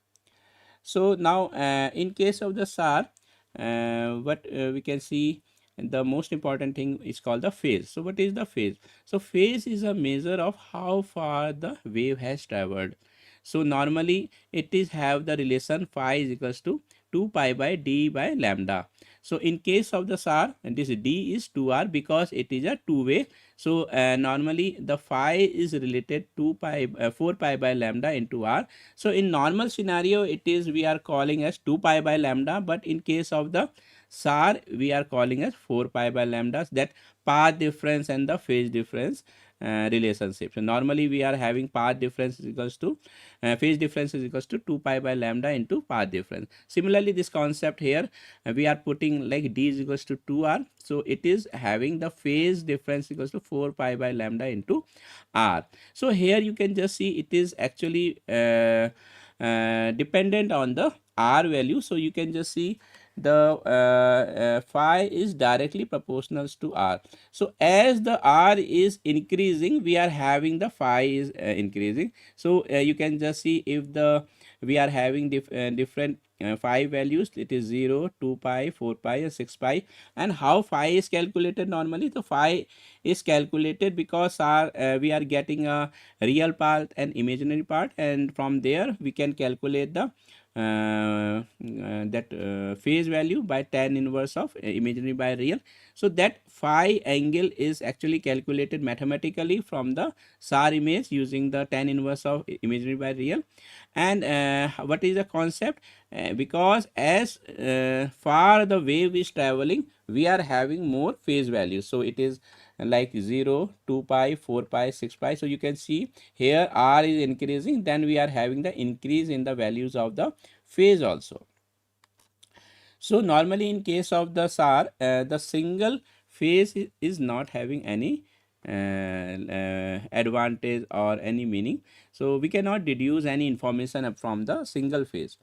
So now in case of the SAR, what we can see, the most important thing is called the phase. So what is the phase? So phase is a measure of how far the wave has traveled. So normally it is have the relation phi is equals to 2 pi by d by lambda. So in case of the SAR, and this d is 2r because it is a two-way. So normally the phi is related to 4 pi by lambda into r. So in normal scenario it is we are calling as 2 pi by lambda, but in case of the SAR we are calling as 4 pi by lambda, that path difference and the phase difference relationship. So normally we are having path difference is equals to phase difference is equals to 2 pi by lambda into path difference. Similarly this concept here we are putting like d is equals to 2r, so it is having the phase difference equals to 4 pi by lambda into r. So here you can just see it is actually dependent on the r value. So you can just see the phi is directly proportional to r. So as the r is increasing, we are having the phi is increasing. So you can just see if the we are having different phi values, it is 0, 2 pi, 4 pi, and 6 pi. And how phi is calculated normally? The phi is calculated because we are getting a real part and imaginary part, and from there we can calculate the phase value by tan inverse of imaginary by real. So that phi angle is actually calculated mathematically from the SAR image using the tan inverse of imaginary by real. And what is the concept? Because as far the wave is traveling, we are having more phase values. So it is like 0, 2 pi, 4 pi, 6 pi. So you can see here r is increasing, then we are having the increase in the values of the phase also. So normally in case of the SAR, the single phase is not having any advantage or any meaning. So we cannot deduce any information from the single phase.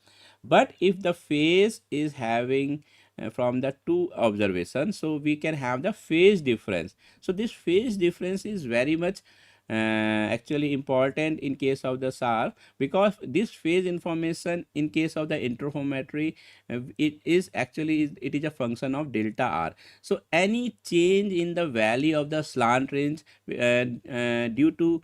But if the phase is having from the two observations, so we can have the phase difference. So this phase difference is very much actually important in case of the SAR, because this phase information in case of the interferometry, it is actually it is a function of delta r. So any change in the value of the slant range due to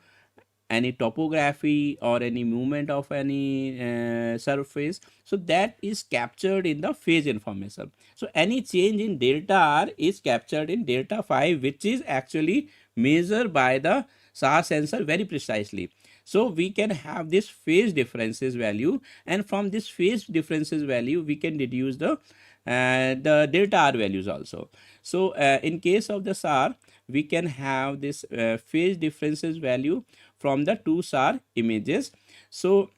any topography or any movement of any surface, so that is captured in the phase information. So any change in delta r is captured in delta phi, which is actually measured by the SAR sensor very precisely. So we can have this phase differences value, and from this phase differences value we can deduce the delta r values also. So in case of the SAR, we can have this phase differences value from the two SAR images. So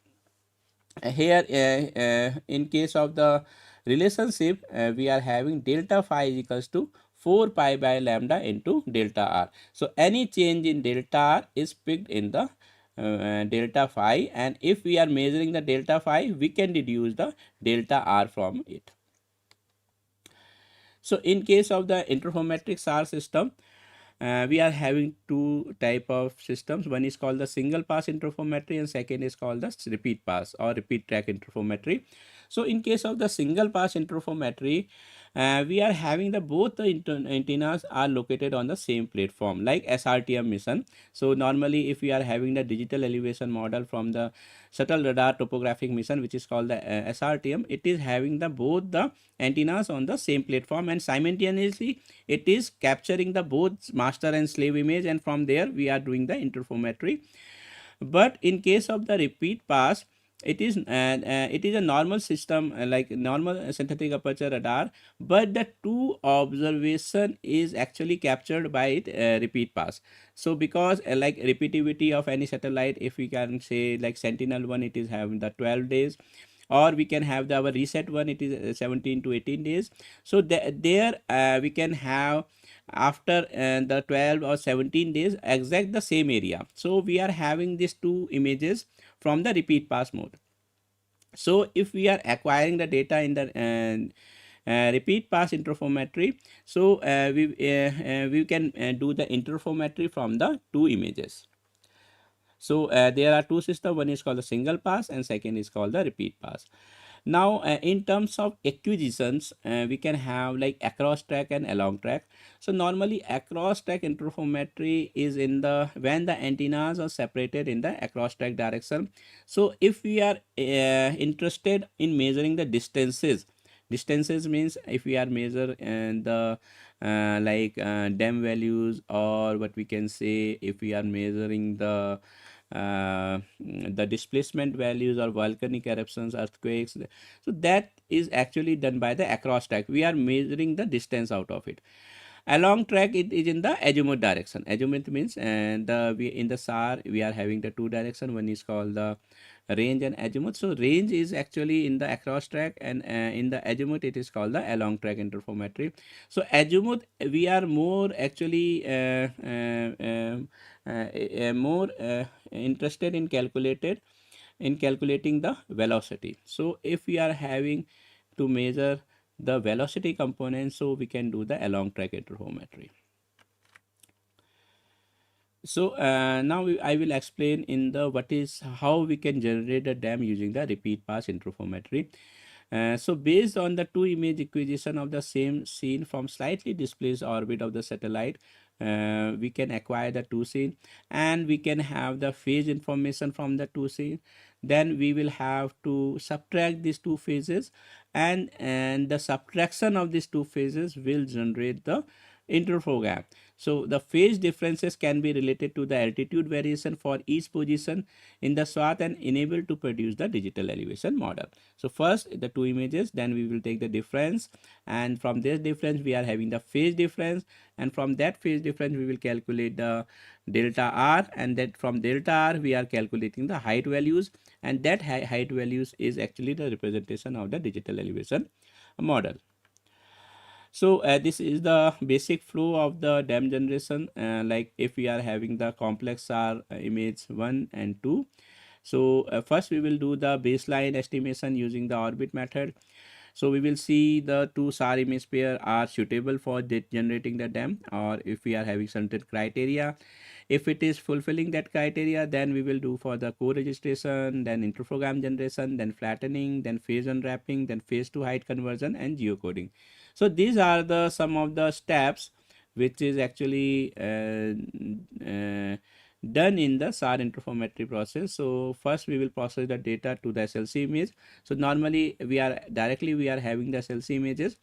here in case of the relationship, we are having delta phi is equals to 4 pi by lambda into delta r. So any change in delta r is picked in the delta phi, and if we are measuring the delta phi, we can deduce the delta r from it. So in case of the interferometric SAR system, we are having two type of systems. One is called the single pass interferometry and second is called the repeat pass or repeat track interferometry. So in case of the single pass interferometry, we are having the both the antennas are located on the same platform like SRTM mission. So normally if we are having the digital elevation model from the shuttle radar topographic mission, which is called the SRTM, it is having the both the antennas on the same platform, and simultaneously it is capturing the both master and slave image, and from there we are doing the interferometry. But in case of the repeat pass, it is a normal system like normal synthetic aperture radar, but the two observation is actually captured by it repeat pass. So because like repeativity of any satellite, if we can say like Sentinel-1, it is having the 12 days, or we can have our reset one, it is 17 to 18 days. So there we can have after the 12 or 17 days exact the same area. So we are having these two images from the repeat pass mode. So if we are acquiring the data in the repeat pass interferometry, so we can do the interferometry from the two images. So there are two systems, one is called the single pass and second is called the repeat pass. Now in terms of acquisitions, we can have like across track and along track. So normally across track interferometry is in the when the antennas are separated in the across track direction. So if we are interested in measuring the distances means if we are measure the dam values, or what we can say if we are measuring the displacement values or volcanic eruptions, earthquakes, so that is actually done by the across track. We are measuring the distance out of it. Along track, it is in the azimuth direction. Azimuth means in the SAR we are having the two direction. One is called the range and azimuth. So range is actually in the across track, and in the azimuth it is called the along track interferometry. So azimuth we are more actually more interested in calculating the velocity. So if we are having to measure the velocity component, so we can do the along track interferometry. So now I will explain in the how we can generate a dam using the repeat pass interferometry. So based on the two image acquisition of the same scene from slightly displaced orbit of the satellite, we can acquire the two scene, and we can have the phase information from the two scene. Then we will have to subtract these two phases, and the subtraction of these two phases will generate the interferogram. So the phase differences can be related to the altitude variation for each position in the swath and enable to produce the digital elevation model. So first the two images, then we will take the difference, and from this difference we are having the phase difference, and from that phase difference we will calculate the delta r, and that from delta r we are calculating the height values, and that height values is actually the representation of the digital elevation model. So this is the basic flow of the dam generation. Like if we are having the complex SAR image 1 and 2. So first we will do the baseline estimation using the orbit method. So we will see the two SAR image pair are suitable for generating the DEM, or if we are having certain criteria. If it is fulfilling that criteria, then we will do for the co-registration, then interprogram generation, then flattening, then phase unwrapping, then phase to height conversion, and geocoding. So these are the some of the steps which is actually done in the SAR interferometry process. So first we will process the data to the SLC image. So normally we are having the SLC images,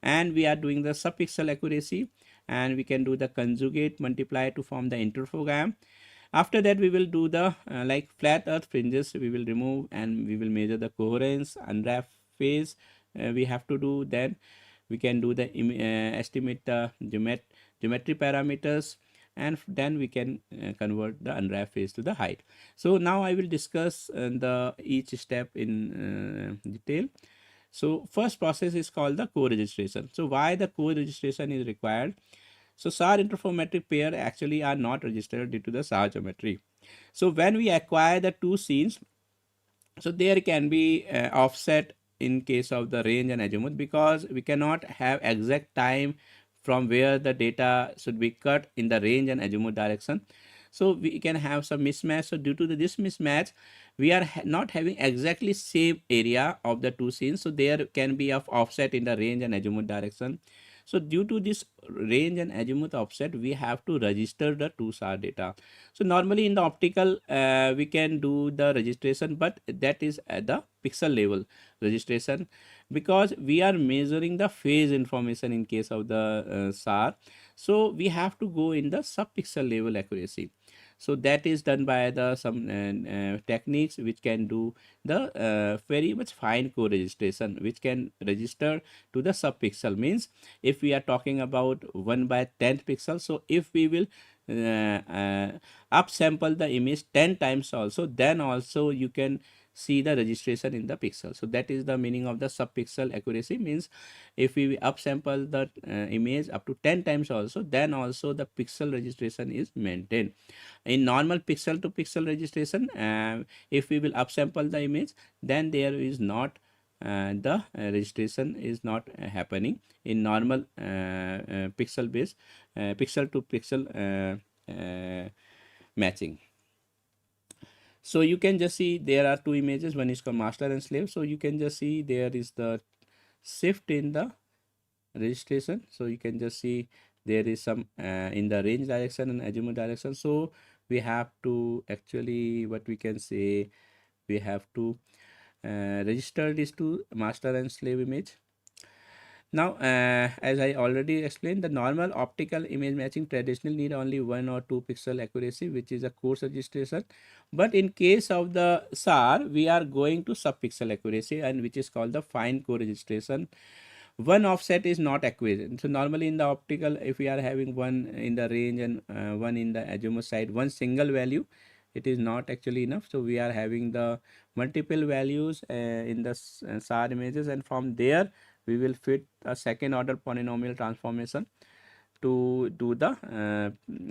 and we are doing the subpixel accuracy, and we can do the conjugate multiply to form the interferogram. After that, we will do the like flat earth fringes we will remove, and we will measure the coherence, unwrap phase we have to do. Then we can do the estimate the geometry parameters, and then we can convert the unwrap phase to the height. So now I will discuss the each step in detail. So first process is called the co-registration. So why the co-registration is required? So SAR interferometric pair actually are not registered due to the SAR geometry. So when we acquire the two scenes, so there can be offset in case of the range and azimuth, because we cannot have exact time from where the data should be cut in the range and azimuth direction. So we can have some mismatch. So due to this mismatch, we are not having exactly same area of the two scenes. So there can be of offset in the range and azimuth direction. So due to this range and azimuth offset, we have to register the two SAR data. So normally in the optical, we can do the registration, but that is at the pixel level registration, because we are measuring the phase information in case of the SAR. So we have to go in the subpixel level accuracy. So that is done by the some techniques which can do the very much fine co-registration, which can register to the subpixel. Means if we are talking about 1 by 10 pixels, so if we will upsample the image 10 times also, then also you can see the registration in the pixel. So that is the meaning of the subpixel accuracy. Means if we upsample the image up to 10 times also, then also the pixel registration is maintained. In normal pixel to pixel registration, if we will upsample the image, then there is not the registration is not happening in normal pixel based pixel to pixel matching. So you can just see there are two images, one is called master and slave. So you can just see there is the shift in the registration. So you can just see there is some in the range direction and azimuth direction. So we have to actually, what we can say, we have to register these two master and slave image. Now, as I already explained, the normal optical image matching traditional need only 1 or 2 pixel accuracy, which is a coarse registration. But in case of the SAR, we are going to subpixel accuracy, and which is called the fine co-registration. One offset is not accurate. So normally in the optical, if we are having one in the range and one in the azimuth side, one single value, it is not actually enough. So we are having the multiple values in the SAR images, and from there we will fit a second order polynomial transformation to do the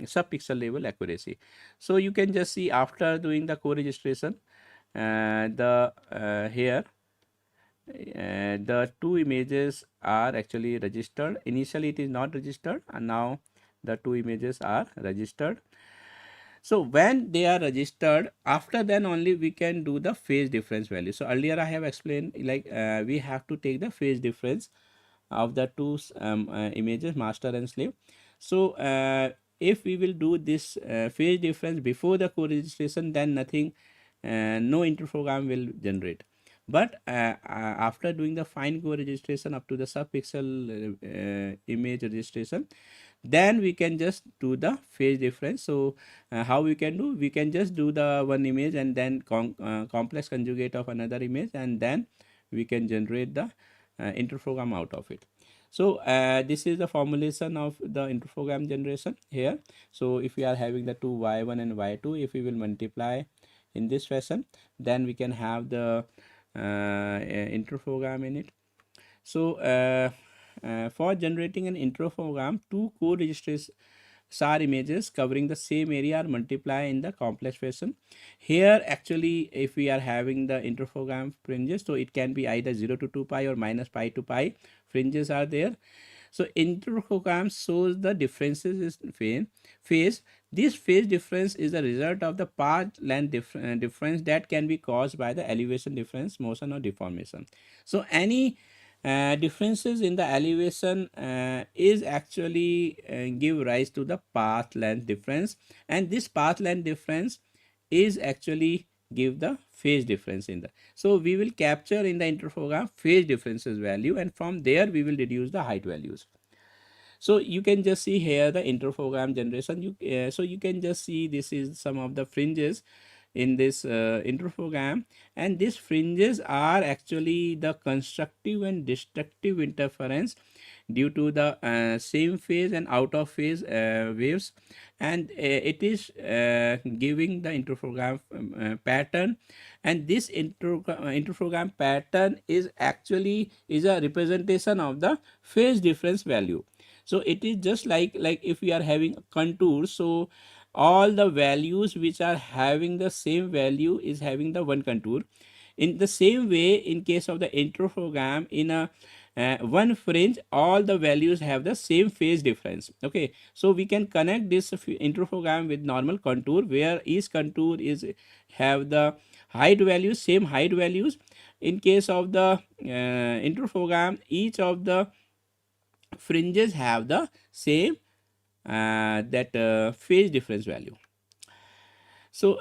subpixel level accuracy. So you can just see after doing the co-registration, here the two images are actually registered. Initially it is not registered, and now the two images are registered. So when they are registered, after then only we can do the phase difference value. So earlier I have explained, like we have to take the phase difference of the two images, master and slave. So if we will do this phase difference before the co-registration, then nothing, no interprogram will generate. But after doing the fine co-registration up to the subpixel image registration, then we can just do the phase difference. So how we can do, we can just do the one image and then complex conjugate of another image, and then we can generate the interprogram out of it. So this is the formulation of the interprogram generation here. So if we are having the two y1 and y2, if we will multiply in this fashion, then we can have the interprogram in it. So for generating an interprogram, two SAR images covering the same area are multiplied in the complex fashion. Here actually if we are having the interferogram fringes, so it can be either 0 to 2 pi or minus pi to pi fringes are there. So interferogram shows the differences in phase. This phase difference is a result of the path length difference that can be caused by the elevation difference, motion or deformation. So any differences in the elevation is actually give rise to the path length difference, and this path length difference is actually give the phase difference in the. So we will capture in the interferogram phase differences value, and from there we will deduce the height values. So you can just see here the interferogram generation. So you can just see this is some of the fringes in this interferogram, and these fringes are actually the constructive and destructive interference due to the same phase and out of phase waves, and it is giving the interferogram pattern, and this interferogram pattern is actually is a representation of the phase difference value. So it is just like if we are having contours, so all the values which are having the same value is having the one contour. In the same way, in case of the interferogram, in a one fringe, all the values have the same phase difference. Okay, so we can connect this interferogram with normal contour, where each contour is have the height values, same height values. In case of the interferogram, each of the fringes have the same that phase difference value. So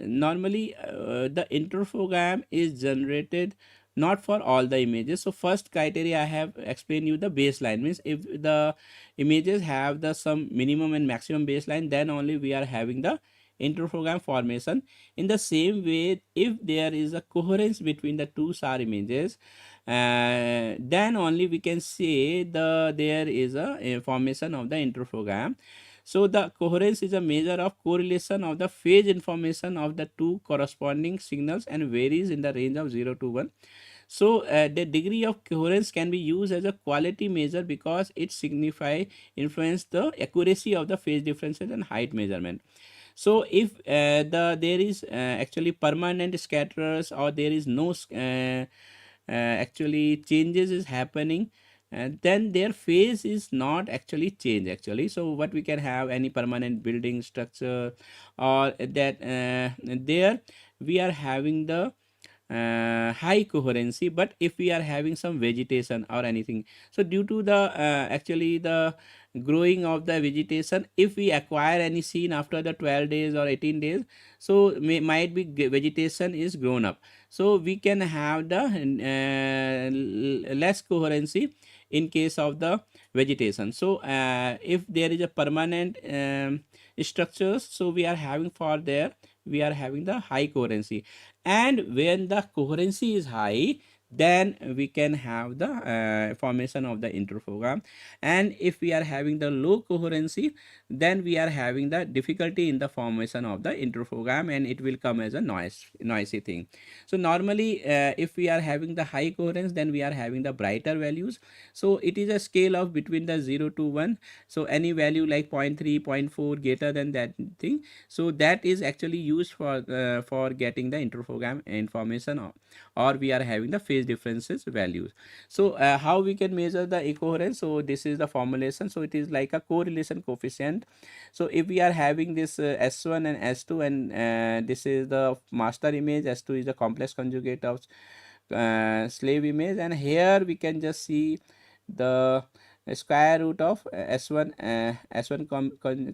normally the interferogram is generated not for all the images. So first criteria I have explained you, the baseline means if the images have the some minimum and maximum baseline, then only we are having the interferogram formation. In the same way, if there is a coherence between the two SAR images, then only we can say there is a formation of the interferogram. So the coherence is a measure of correlation of the phase information of the two corresponding signals and varies in the range of 0 to 1. So the degree of coherence can be used as a quality measure because it influence the accuracy of the phase differences and height measurement. So if there is actually permanent scatterers, or there is no actually changes is happening, then their phase is not actually change actually. So what we can have any permanent building structure, or that there we are having the high coherency. But if we are having some vegetation or anything, so due to the actually the growing of the vegetation, if we acquire any scene after the 12 days or 18 days, so might be vegetation is grown up, so we can have the less coherency in case of the vegetation. So if there is a permanent structures, so we are having for there we are having the high coherency, and when the coherency is high, then we can have the formation of the interferogram. And if we are having the low coherency, then we are having the difficulty in the formation of the interferogram, and it will come as a noisy thing. So normally if we are having the high coherence, then we are having the brighter values. So it is a scale of between the 0 to 1, so any value like 0.3 0.4 greater than that thing, so that is actually used for getting the interferogram information, or we are having the phase differences values. So how we can measure the equivalence? So this is the formulation. So it is like a correlation coefficient. So if we are having this S1 and S2, and this is the master image, S2 is the complex conjugate of slave image, and here we can just see the square root of S1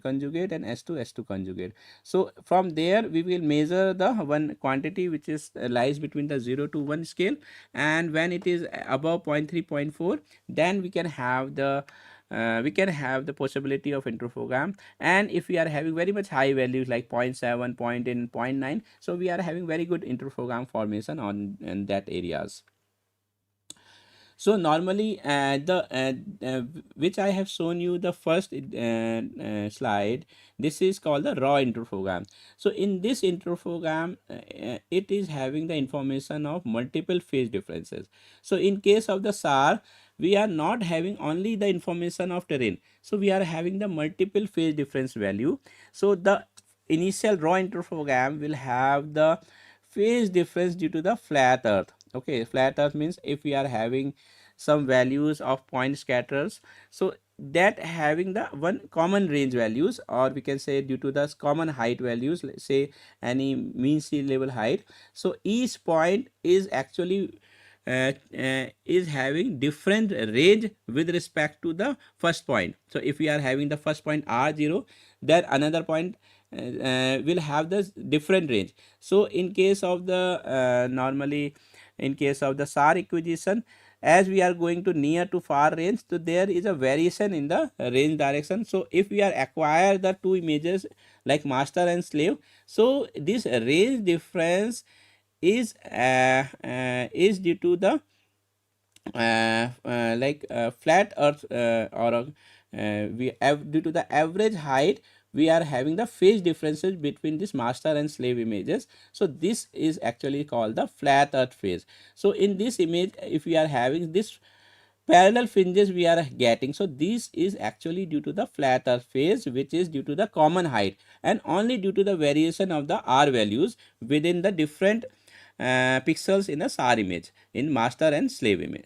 conjugate and S2 conjugate. So from there we will measure the one quantity which is lies between the 0 to 1 scale, and when it is above 0.3 0.4, then we can have the possibility of interferogram. And if we are having very much high values like 0.7 0.8 0.9, so we are having very good interferogram formation on in that areas. So normally which I have shown you the first slide, this is called the raw interferogram. So in this interferogram it is having the information of multiple phase differences. So in case of the SAR, we are not having only the information of terrain, so we are having the multiple phase difference value. So the initial raw interferogram will have the phase difference due to the flat earth. Okay, flat earth means if we are having some values of point scatters, so that having the one common range values, or we can say due to the common height values, let's say any mean sea level height. So each point is actually is having different range with respect to the first point. So if we are having the first point r0, then another point will have the different range. So in case of the normally in case of the SAR acquisition, as we are going to near to far range, so there is a variation in the range direction. So if we are acquire the two images like master and slave, so this range difference is due to the flat earth due to the average height, we are having the phase differences between this master and slave images. So this is actually called the flat earth phase. So in this image, if we are having this parallel fringes we are getting, so this is actually due to the flat earth phase, which is due to the common height and only due to the variation of the r values within the different pixels in a SAR image, in master and slave image.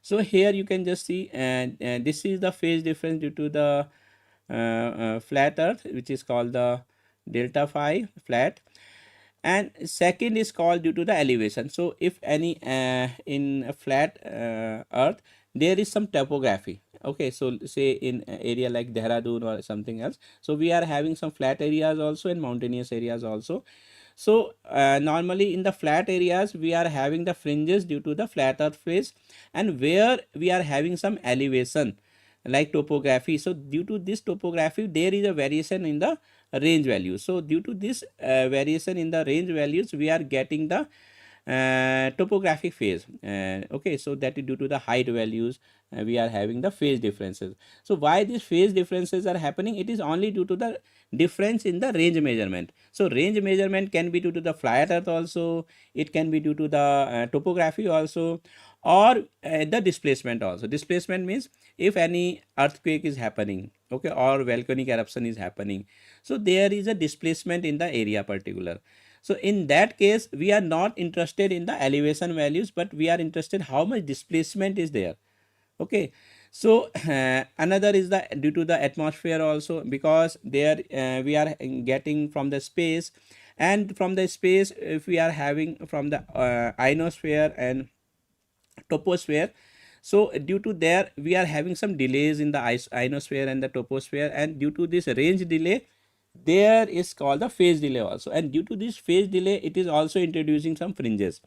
So here you can just see, and this is the phase difference due to the flat earth, which is called the delta phi flat, and second is called due to the elevation. So if any in a flat earth there is some topography, okay, so say in area like Dehradun or something else, so we are having some flat areas also and mountainous areas also. So normally in the flat areas we are having the fringes due to the flat earth phase, and where we are having some elevation like topography, so due to this topography there is a variation in the range value. So due to this variation in the range values, we are getting the topographic phase. Okay, so that is due to the height values, we are having the phase differences. So why these phase differences are happening? It is only due to the difference in the range measurement. So range measurement can be due to the flat earth also, it can be due to the topography also, or the displacement also. Displacement means if any earthquake is happening, okay, or volcanic eruption is happening, so there is a displacement in the area particular. So in that case we are not interested in the elevation values, but we are interested how much displacement is there. Okay, so another is the due to the atmosphere also, because there we are getting from the space, and from the space if we are having from the ionosphere and troposphere. So due to there we are having some delays in the ionosphere and the troposphere, and due to this range delay there is called the phase delay also, and due to this phase delay it is also introducing some fringes.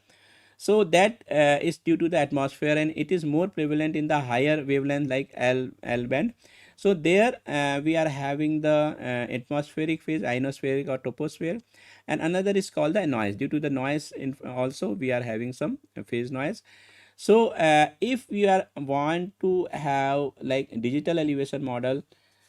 So that is due to the atmosphere, and it is more prevalent in the higher wavelength like L band. So there we are having the atmospheric phase, ionospheric or troposphere, and another is called the noise. Due to the noise also we are having some phase noise. So if we are want to have like digital elevation model,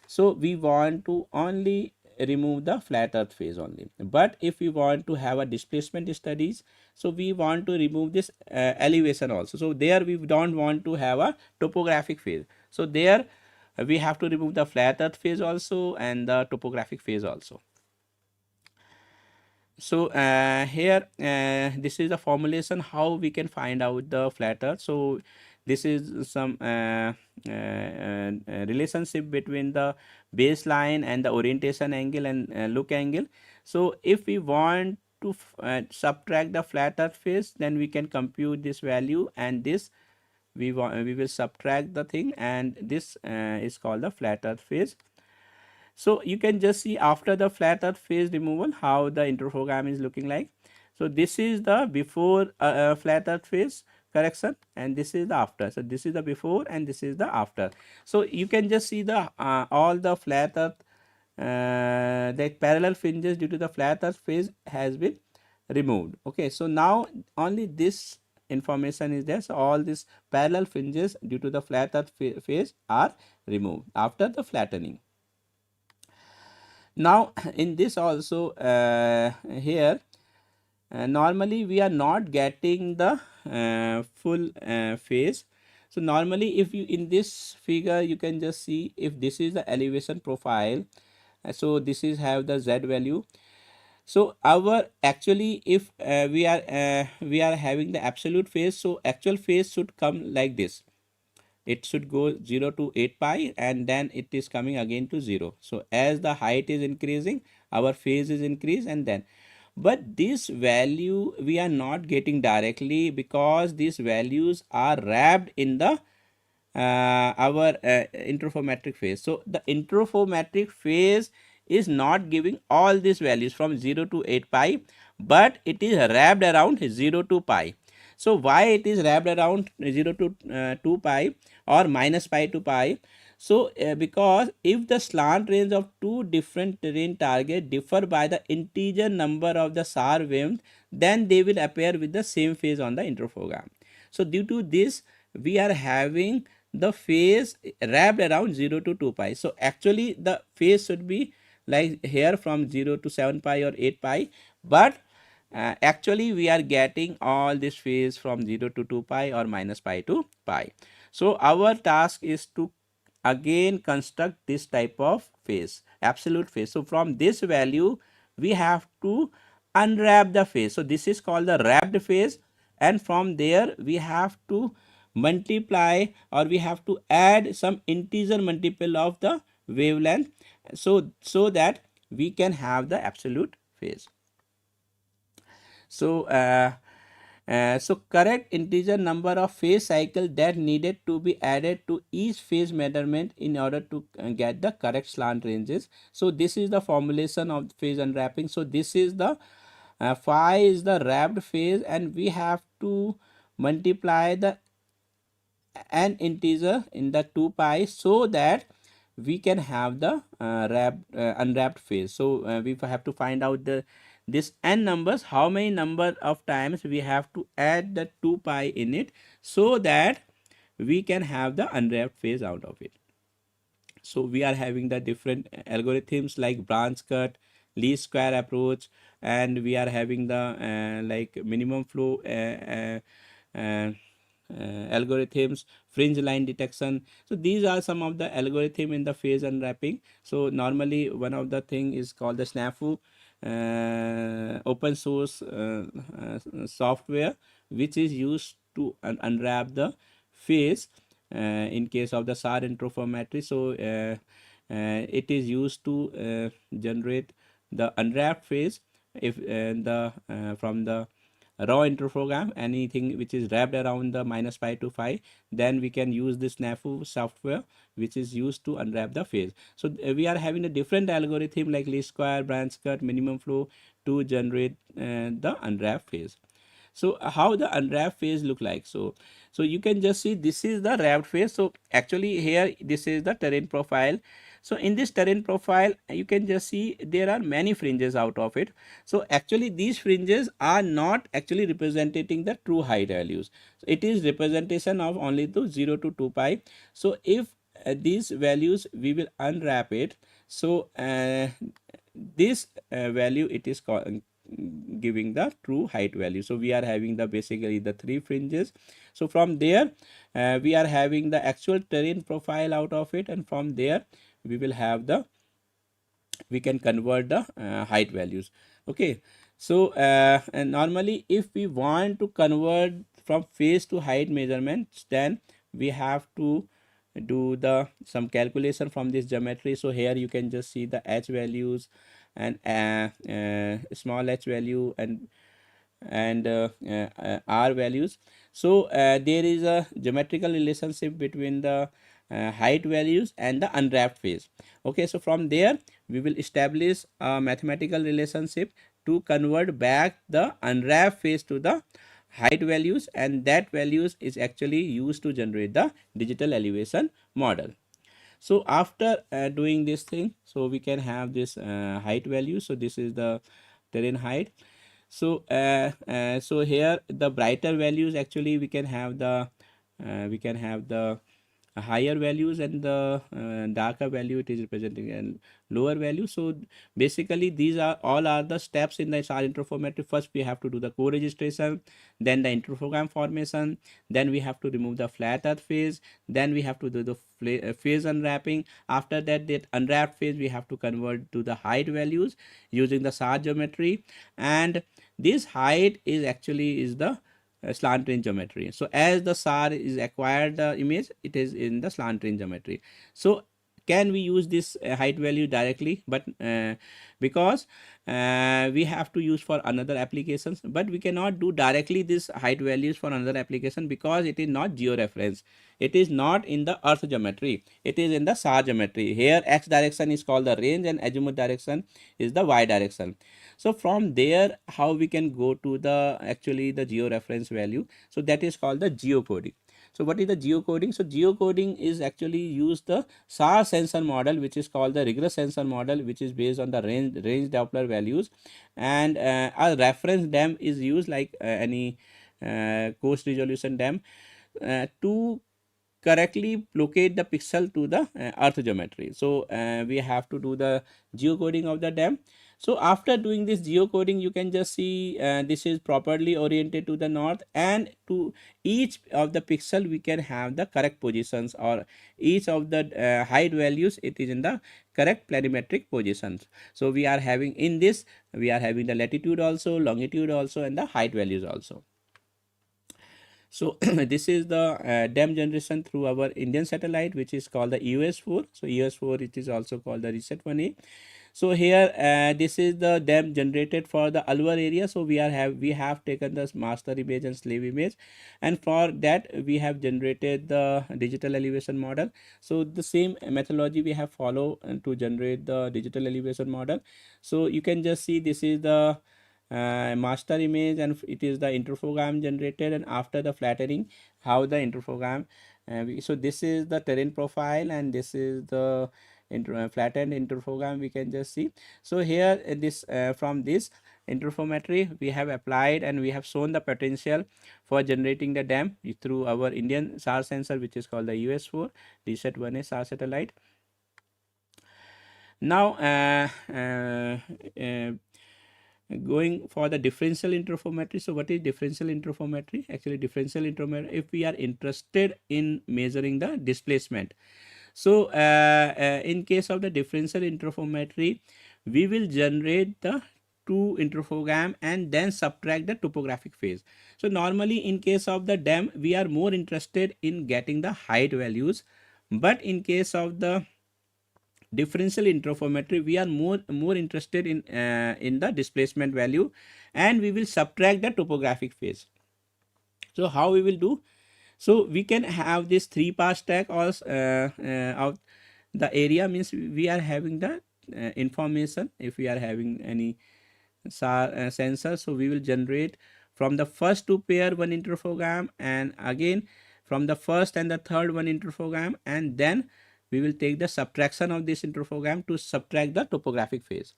so we want to only remove the flat earth phase only. But if we want to have a displacement studies, so we want to remove this elevation also. So there we don't want to have a topographic phase. So there we have to remove the flat earth phase also and the topographic phase also. So here this is the formulation how we can find out the flat earth. So this is some relationship between the baseline and the orientation angle and look angle. So if we want to subtract the flat earth phase, then we can compute this value, and this we will subtract the thing, and this is called the flat earth phase. So you can just see after the flat earth phase removal how the interferogram is looking like. So this is the before flat earth phase correction, and this is the after. So this is the before and this is the after. So you can just see the all the flat earth the parallel fringes due to the flat earth phase has been removed. Okay, so now only this information is there. So all these parallel fringes due to the flat earth phase are removed after the flattening. Now in this also here normally we are not getting the full phase. So normally if you in this figure you can just see if this is the elevation profile, so this is have the z value. So our actually if we are having the absolute phase, so actual phase should come like this. It should go 0 to 8 pi and then it is coming again to 0. So as the height is increasing, our phase is increased, and then but this value we are not getting directly because these values are wrapped in the our interferometric phase. So the interferometric phase is not giving all these values from 0 to 8 pi, but it is wrapped around 0 to pi. So why it is wrapped around 0 to 2 pi or minus pi to pi? So because if the slant range of two different terrain targets differ by the integer number of the SAR waves, then they will appear with the same phase on the interferogram. So due to this, we are having the phase wrapped around 0 to 2 pi. So actually the phase should be like here from 0 to 7 pi or 8 pi, but actually we are getting all this phase from 0 to 2 pi or minus pi to pi. So our task is to again construct this type of phase, absolute phase. So from this value we have to unwrap the phase. So this is called the wrapped phase, and from there we have to multiply or we have to add some integer multiple of the wavelength, so that we can have the absolute phase. So so correct integer number of phase cycle that needed to be added to each phase measurement in order to get the correct slant ranges. So this is the formulation of phase unwrapping. So this is the phi is the wrapped phase, and we have to multiply the an integer in the 2 pi so that we can have the unwrapped phase. So we have to find out the this n numbers, how many number of times we have to add the 2 pi in it so that we can have the unwrapped phase out of it. So we are having the different algorithms like branch cut, least square approach, and we are having the like minimum flow algorithms, fringe line detection. So these are some of the algorithm in the phase unwrapping. So normally one of the thing is called the snafu, open source software which is used to unwrap the phase in case of the SAR interferometry. So it is used to generate the unwrapped phase if the from the raw interferogram, anything which is wrapped around the minus pi to phi, then we can use this snafu software which is used to unwrap the phase. So we are having a different algorithm like least square, branch cut, minimum flow to generate the unwrapped phase. So how the unwrapped phase look like? So you can just see this is the wrapped phase. So actually here this is the terrain profile. So in this terrain profile you can just see there are many fringes out of it. So actually these fringes are not actually representing the true height values. So it is representation of only to 0 to 2 pi. So if these values we will unwrap it, so this value it is giving the true height value. So we are having the basically the three fringes. So from there we are having the actual terrain profile out of it, and from there we will have the we can convert the height values. Okay, so and normally if we want to convert from phase to height measurements, then we have to do the some calculation from this geometry. So here you can just see the h values and small h value and r values. So there is a geometrical relationship between the height values and the unwrapped phase. Okay, so from there we will establish a mathematical relationship to convert back the unwrapped phase to the height values, and that values is actually used to generate the digital elevation model. So after doing this thing, so we can have this height value. So this is the terrain height. So so here the brighter values, actually we can have the higher values, and the darker value it is representing a lower value. So basically these are all are the steps in the SAR interferometry. First we have to do the co-registration, then the interferogram formation, then we have to remove the flat earth phase, then we have to do the phase unwrapping. After that, that unwrapped phase we have to convert to the height values using the SAR geometry, and this height is actually is the slant range geometry. So as the SAR is acquired the image, it is in the slant range geometry. So can we use this height value directly? But because we have to use for another applications, but we cannot do directly this height values for another application, because it is not georeference. It is not in the earth geometry, it is in the SAR geometry. Here x direction is called the range and azimuth direction is the y direction. So from there, how we can go to the actually the georeference value? So that is called the geocoding. So what is the geocoding? So geocoding is actually use the SAR sensor model, which is called the rigorous sensor model, which is based on the range Doppler values, and a reference DEM is used, like any coast resolution DEM, to correctly locate the pixel to the earth geometry. So we have to do the geocoding of the DEM. So after doing this geocoding, you can just see this is properly oriented to the north, and to each of the pixel we can have the correct positions, or each of the height values it is in the correct planimetric positions. So we are having in this, we are having the latitude also, longitude also, and the height values also. So this is the DEM generation through our Indian satellite, which is called the EOS-4. So EOS-4, it is also called the Reset 1A. So here this is the DEM generated for the Alwar area. So we have taken the master image and slave image, and for that we have generated the digital elevation model. So the same methodology we have followed to generate the digital elevation model. So you can just see this is the master image, and it is the interferogram generated, and after the flattening how the interferogram so this is the terrain profile, and this is the flattened interferogram we can just see. So here this from this interferometry we have applied, and we have shown the potential for generating the DEM through our Indian SAR sensor, which is called the EOS-4 Reset 1A SAR satellite. Now going for the differential interferometry. So what is differential interferometry? Actually, differential interferometry, if we are interested in measuring the displacement. So in case of the differential interferometry, we will generate the two interferogram and then subtract the topographic phase. So normally in case of the DEM, we are more interested in getting the height values, but in case of the differential interferometry we are more interested in the displacement value, and we will subtract the topographic phase. So how we will do? So we can have this 3-pass stack or of the area, means we are having the information. If we are having any SAR sensor, so we will generate from the first two pair one interferogram, and again from the first and the third one interferogram, and then we will take the subtraction of this interferogram to subtract the topographic phase.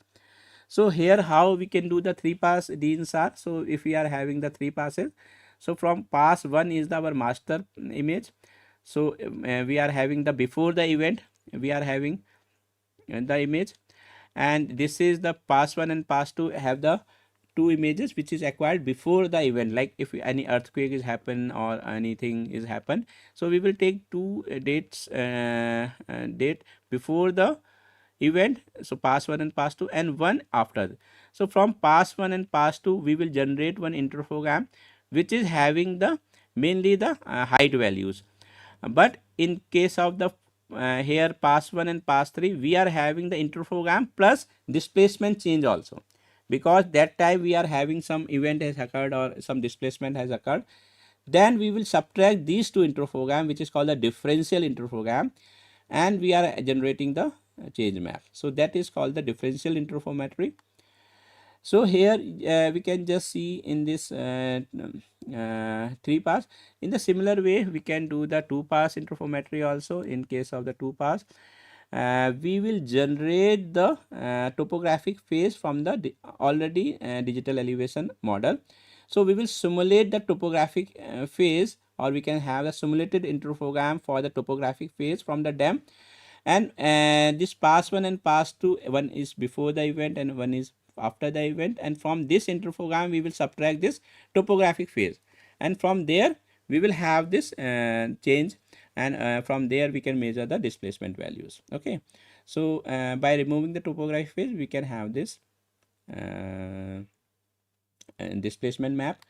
So here how we can do the 3-pass InSAR. So if we are having the 3 passes, so from pass 1 is our master image. So we are having the before the event, we are having the image, and this is the pass 1 and pass 2 have the two images which is acquired before the event, like if any earthquake is happen or anything is happened. So we will take two dates date before the event, so pass 1 and pass 2, and one after. So from pass 1 and pass 2 we will generate one interferogram which is having the mainly the height values. But in case of the here pass 1 and pass 3, we are having the interferogram plus displacement change also, because that time we are having some event has occurred or some displacement has occurred. Then we will subtract these two interferogram, which is called the differential interferogram, and we are generating the change map. So that is called the differential interferometry. So here we can just see in this 3-pass. In the similar way we can do the 2-pass interferometry also in case of the 2-pass. we will generate the topographic phase from the already digital elevation model. So we will simulate the topographic phase, or we can have a simulated interferogram for the topographic phase from the dam. And this pass 1 and pass 2, one is before the event and one is after the event, and from this interferogram we will subtract this topographic phase, and from there we will have this change, and from there we can measure the displacement values. Okay, so by removing the topographic phase we can have this displacement map.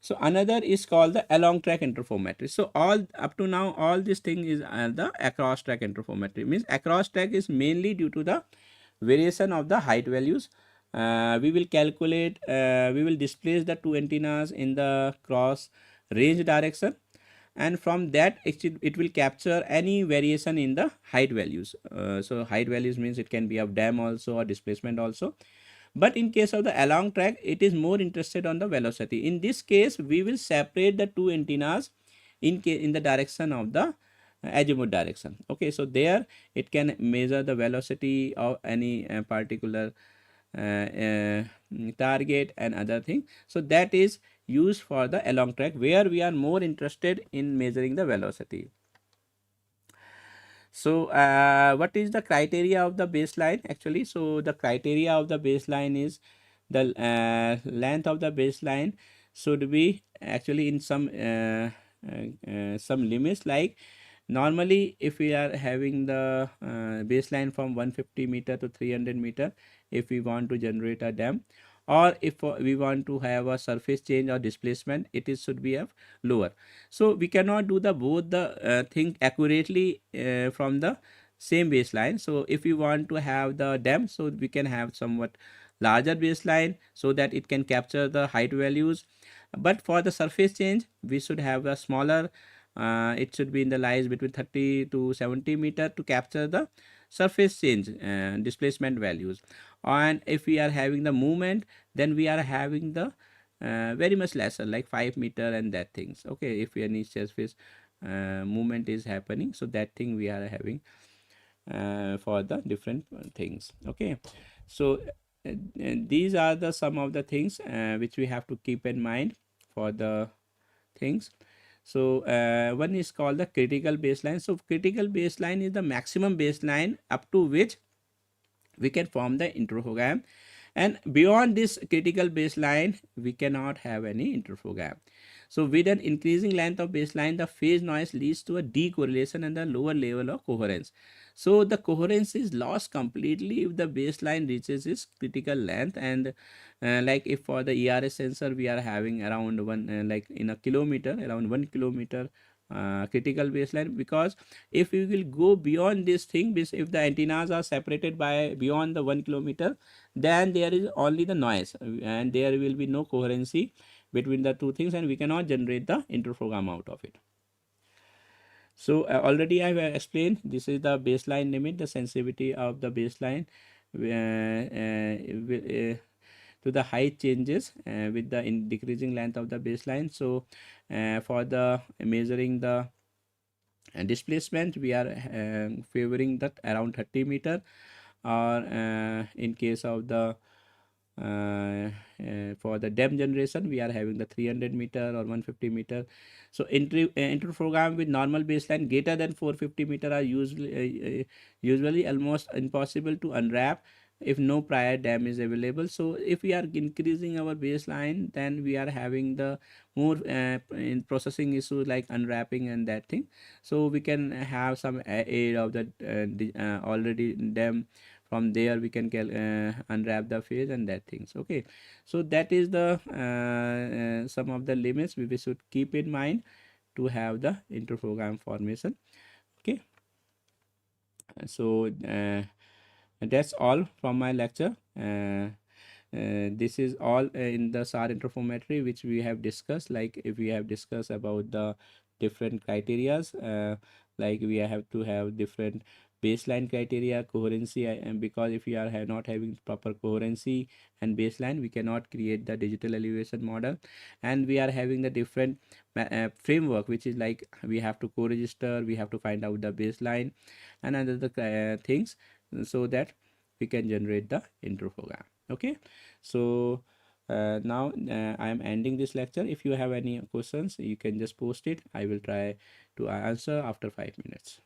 So another is called the along track interferometry. So all up to now all this thing is the across track interferometry. Means across track is mainly due to the variation of the height values. We will calculate, we will displace the two antennas in the cross range direction, and from that it will capture any variation in the height values. So height values means it can be of dam also or displacement also. But in case of the along track, it is more interested on the velocity. In this case, we will separate the two antennas in the direction of the azimuth direction. Okay, so there it can measure the velocity of any particular target and other thing. So that is used for the along track, where we are more interested in measuring the velocity. So what is the criteria of the baseline actually? So the criteria of the baseline is the length of the baseline should be actually in some limits. Like normally if we are having the baseline from 150 meter to 300 meter, if we want to generate a dam, or if we want to have a surface change or displacement, it is should be of lower. So we cannot do the both the thing accurately from the same baseline. So if we want to have the dam, so we can have somewhat larger baseline so that it can capture the height values. But for the surface change we should have a smaller, it should be in the lies between 30 to 70 meter to capture the surface change displacement values. And if we are having the movement, then we are having the very much lesser, like 5 meter and that things. Okay, if any surface movement is happening, so that thing we are having for the different things. Okay, so these are the some of the things which we have to keep in mind for the things. So one is called the critical baseline. So critical baseline is the maximum baseline up to which we can form the interferogram, and beyond this critical baseline we cannot have any interferogram. So with an increasing length of baseline, the phase noise leads to a decorrelation and the lower level of coherence. So the coherence is lost completely if the baseline reaches its critical length. And like if for the ERS sensor we are having around one like in a kilometer, around 1 kilometer critical baseline, because if we will go beyond this thing, if the antennas are separated by beyond the 1 kilometer, then there is only the noise and there will be no coherency between the two things, and we cannot generate the interferogram out of it. So already I have explained, this is the baseline limit, the sensitivity of the baseline to the height changes with the decreasing length of the baseline. So for the measuring the displacement, we are favoring that around 30 meter, or in case of the for the dam generation we are having the 300 meter or 150 meter. So interferogram with normal baseline greater than 450 meter are usually almost impossible to unwrap if no prior dam is available. So if we are increasing our baseline, then we are having the more in processing issues like unwrapping and that thing. So we can have some aid of the already dam. From there we can unwrap the phase and that things. Okay, so that is the some of the limits we should keep in mind to have the interferogram formation. Okay, so that's all from my lecture. This is all in the SAR interferometry which we have discussed. Like if we have discussed about the different criterias, like we have to have different baseline criteria, coherency, and because if you are not having proper coherency and baseline, we cannot create the digital elevation model. And we are having the different framework, which is like we have to co-register, we have to find out the baseline and other things, so that we can generate the intro program. Okay, so now I am ending this lecture. If you have any questions, you can just post it. I will try to answer after 5 minutes.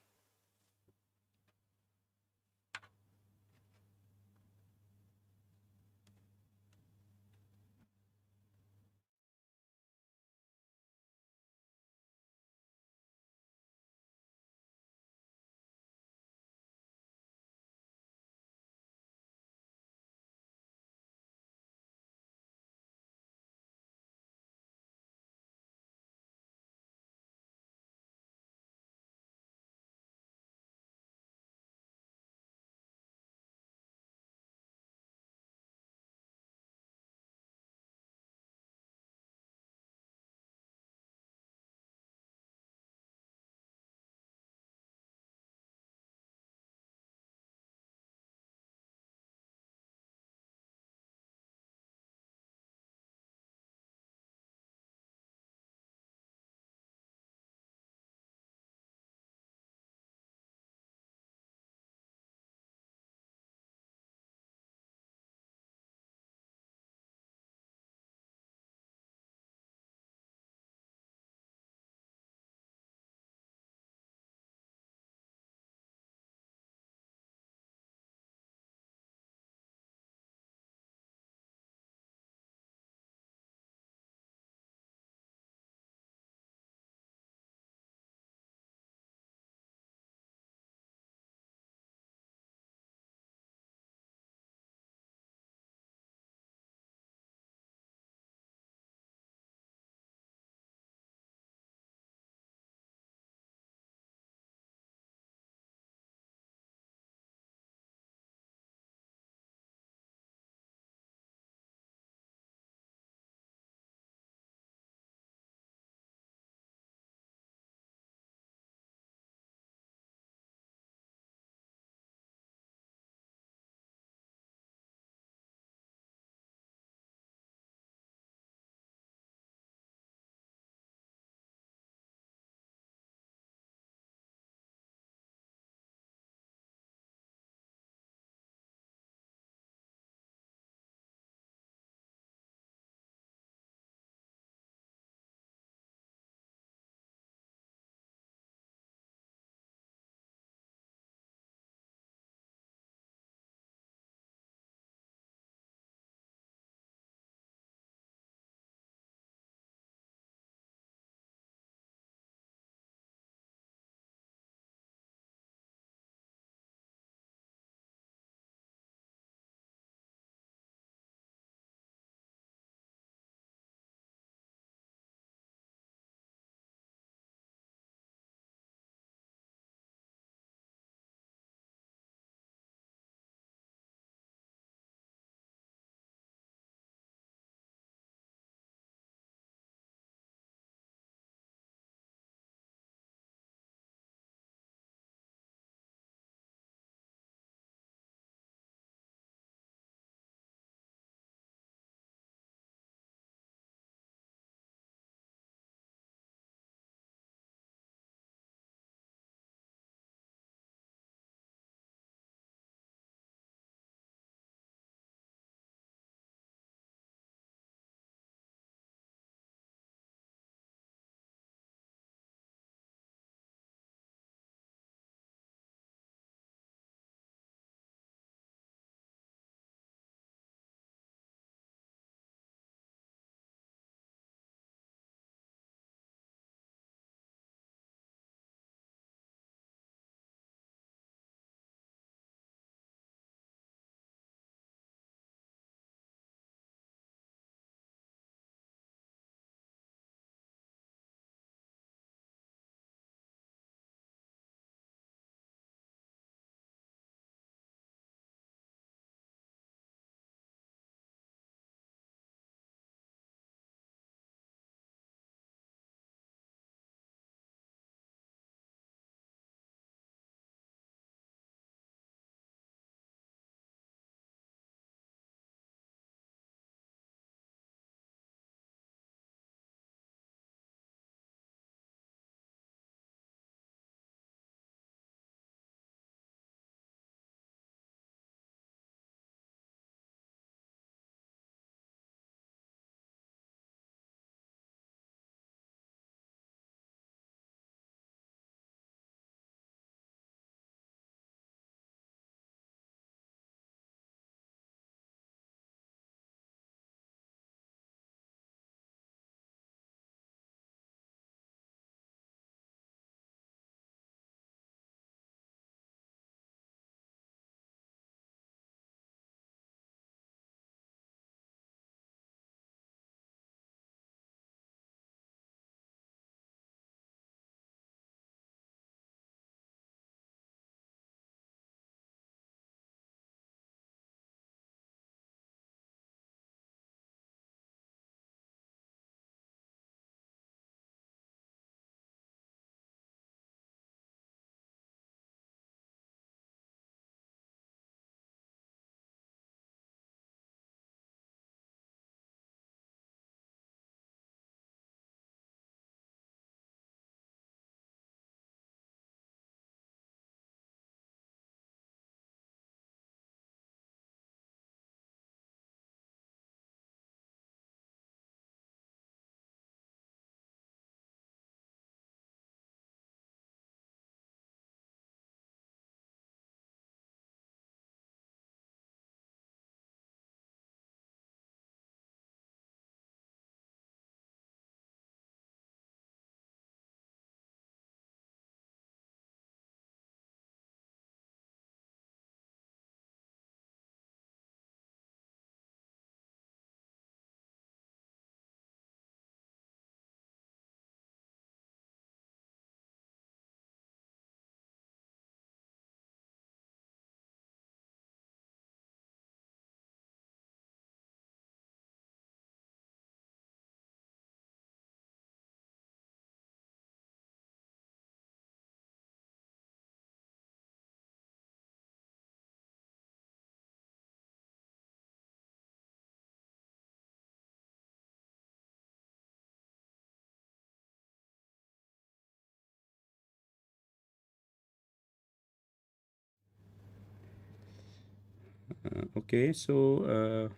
Okay, so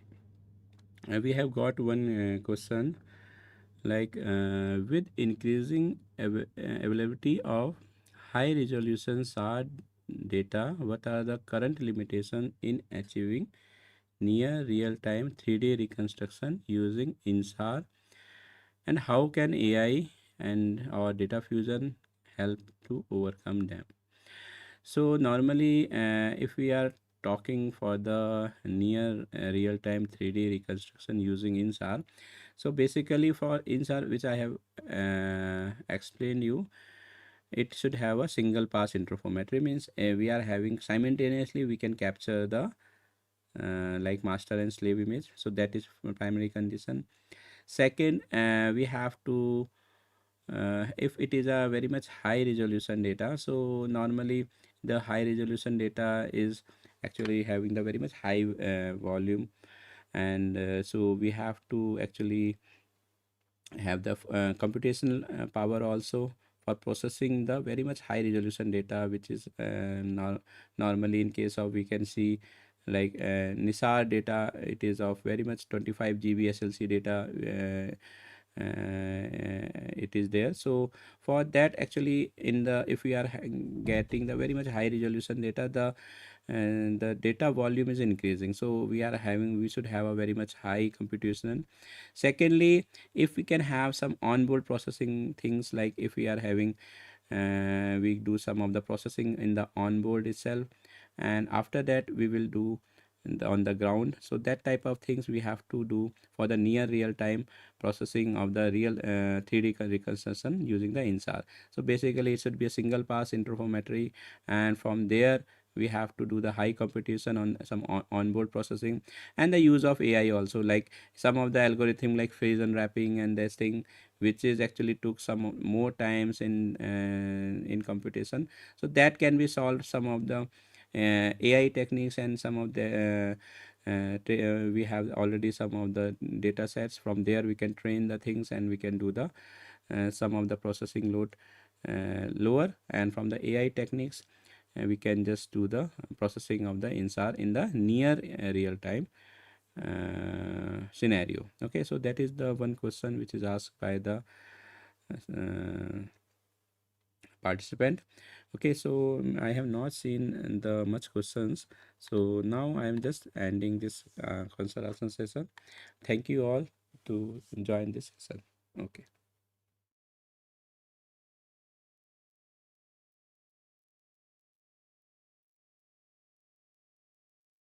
we have got one question, like with increasing availability of high resolution SAR data, what are the current limitations in achieving near real time 3D reconstruction using InSAR, and how can AI and our data fusion help to overcome them? So normally, if we are talking for the near real-time 3D reconstruction using InSAR, so basically for InSAR, which I have explained you, it should have a single pass interferometry. Means we are having simultaneously we can capture the like master and slave image. So that is primary condition. Second, we have to if it is a very much high resolution data, so normally the high resolution data is actually having the very much high volume, and so we have to actually have the computational power also for processing the very much high resolution data, which is normally in case of we can see like NISAR data, it is of very much 25 GB SLC data it is there. So for that actually in the if we are getting the very much high resolution data, the data volume is increasing, so we should have a very much high computation. Secondly, if we can have some onboard processing things, like if we are having we do some of the processing in the onboard itself, and after that we will do on the ground. So that type of things we have to do for the near real time processing of the real 3D reconstruction using the InSAR. So basically it should be a single pass interferometry, and from there we have to do the high computation on some onboard processing, and the use of AI also, like some of the algorithm like phase unwrapping and this thing, which is actually took some more times in computation. So that can be solved some of the AI techniques, and some of the we have already some of the data sets. From there we can train the things, and we can do the some of the processing load lower, and from the AI techniques we can just do the processing of the InSAR in the near real time scenario. Okay, so that is the one question which is asked by the uh, participant. Okay, so I have not seen the much questions, so now I am just ending this consultation session. Thank you all to join this session. Okay.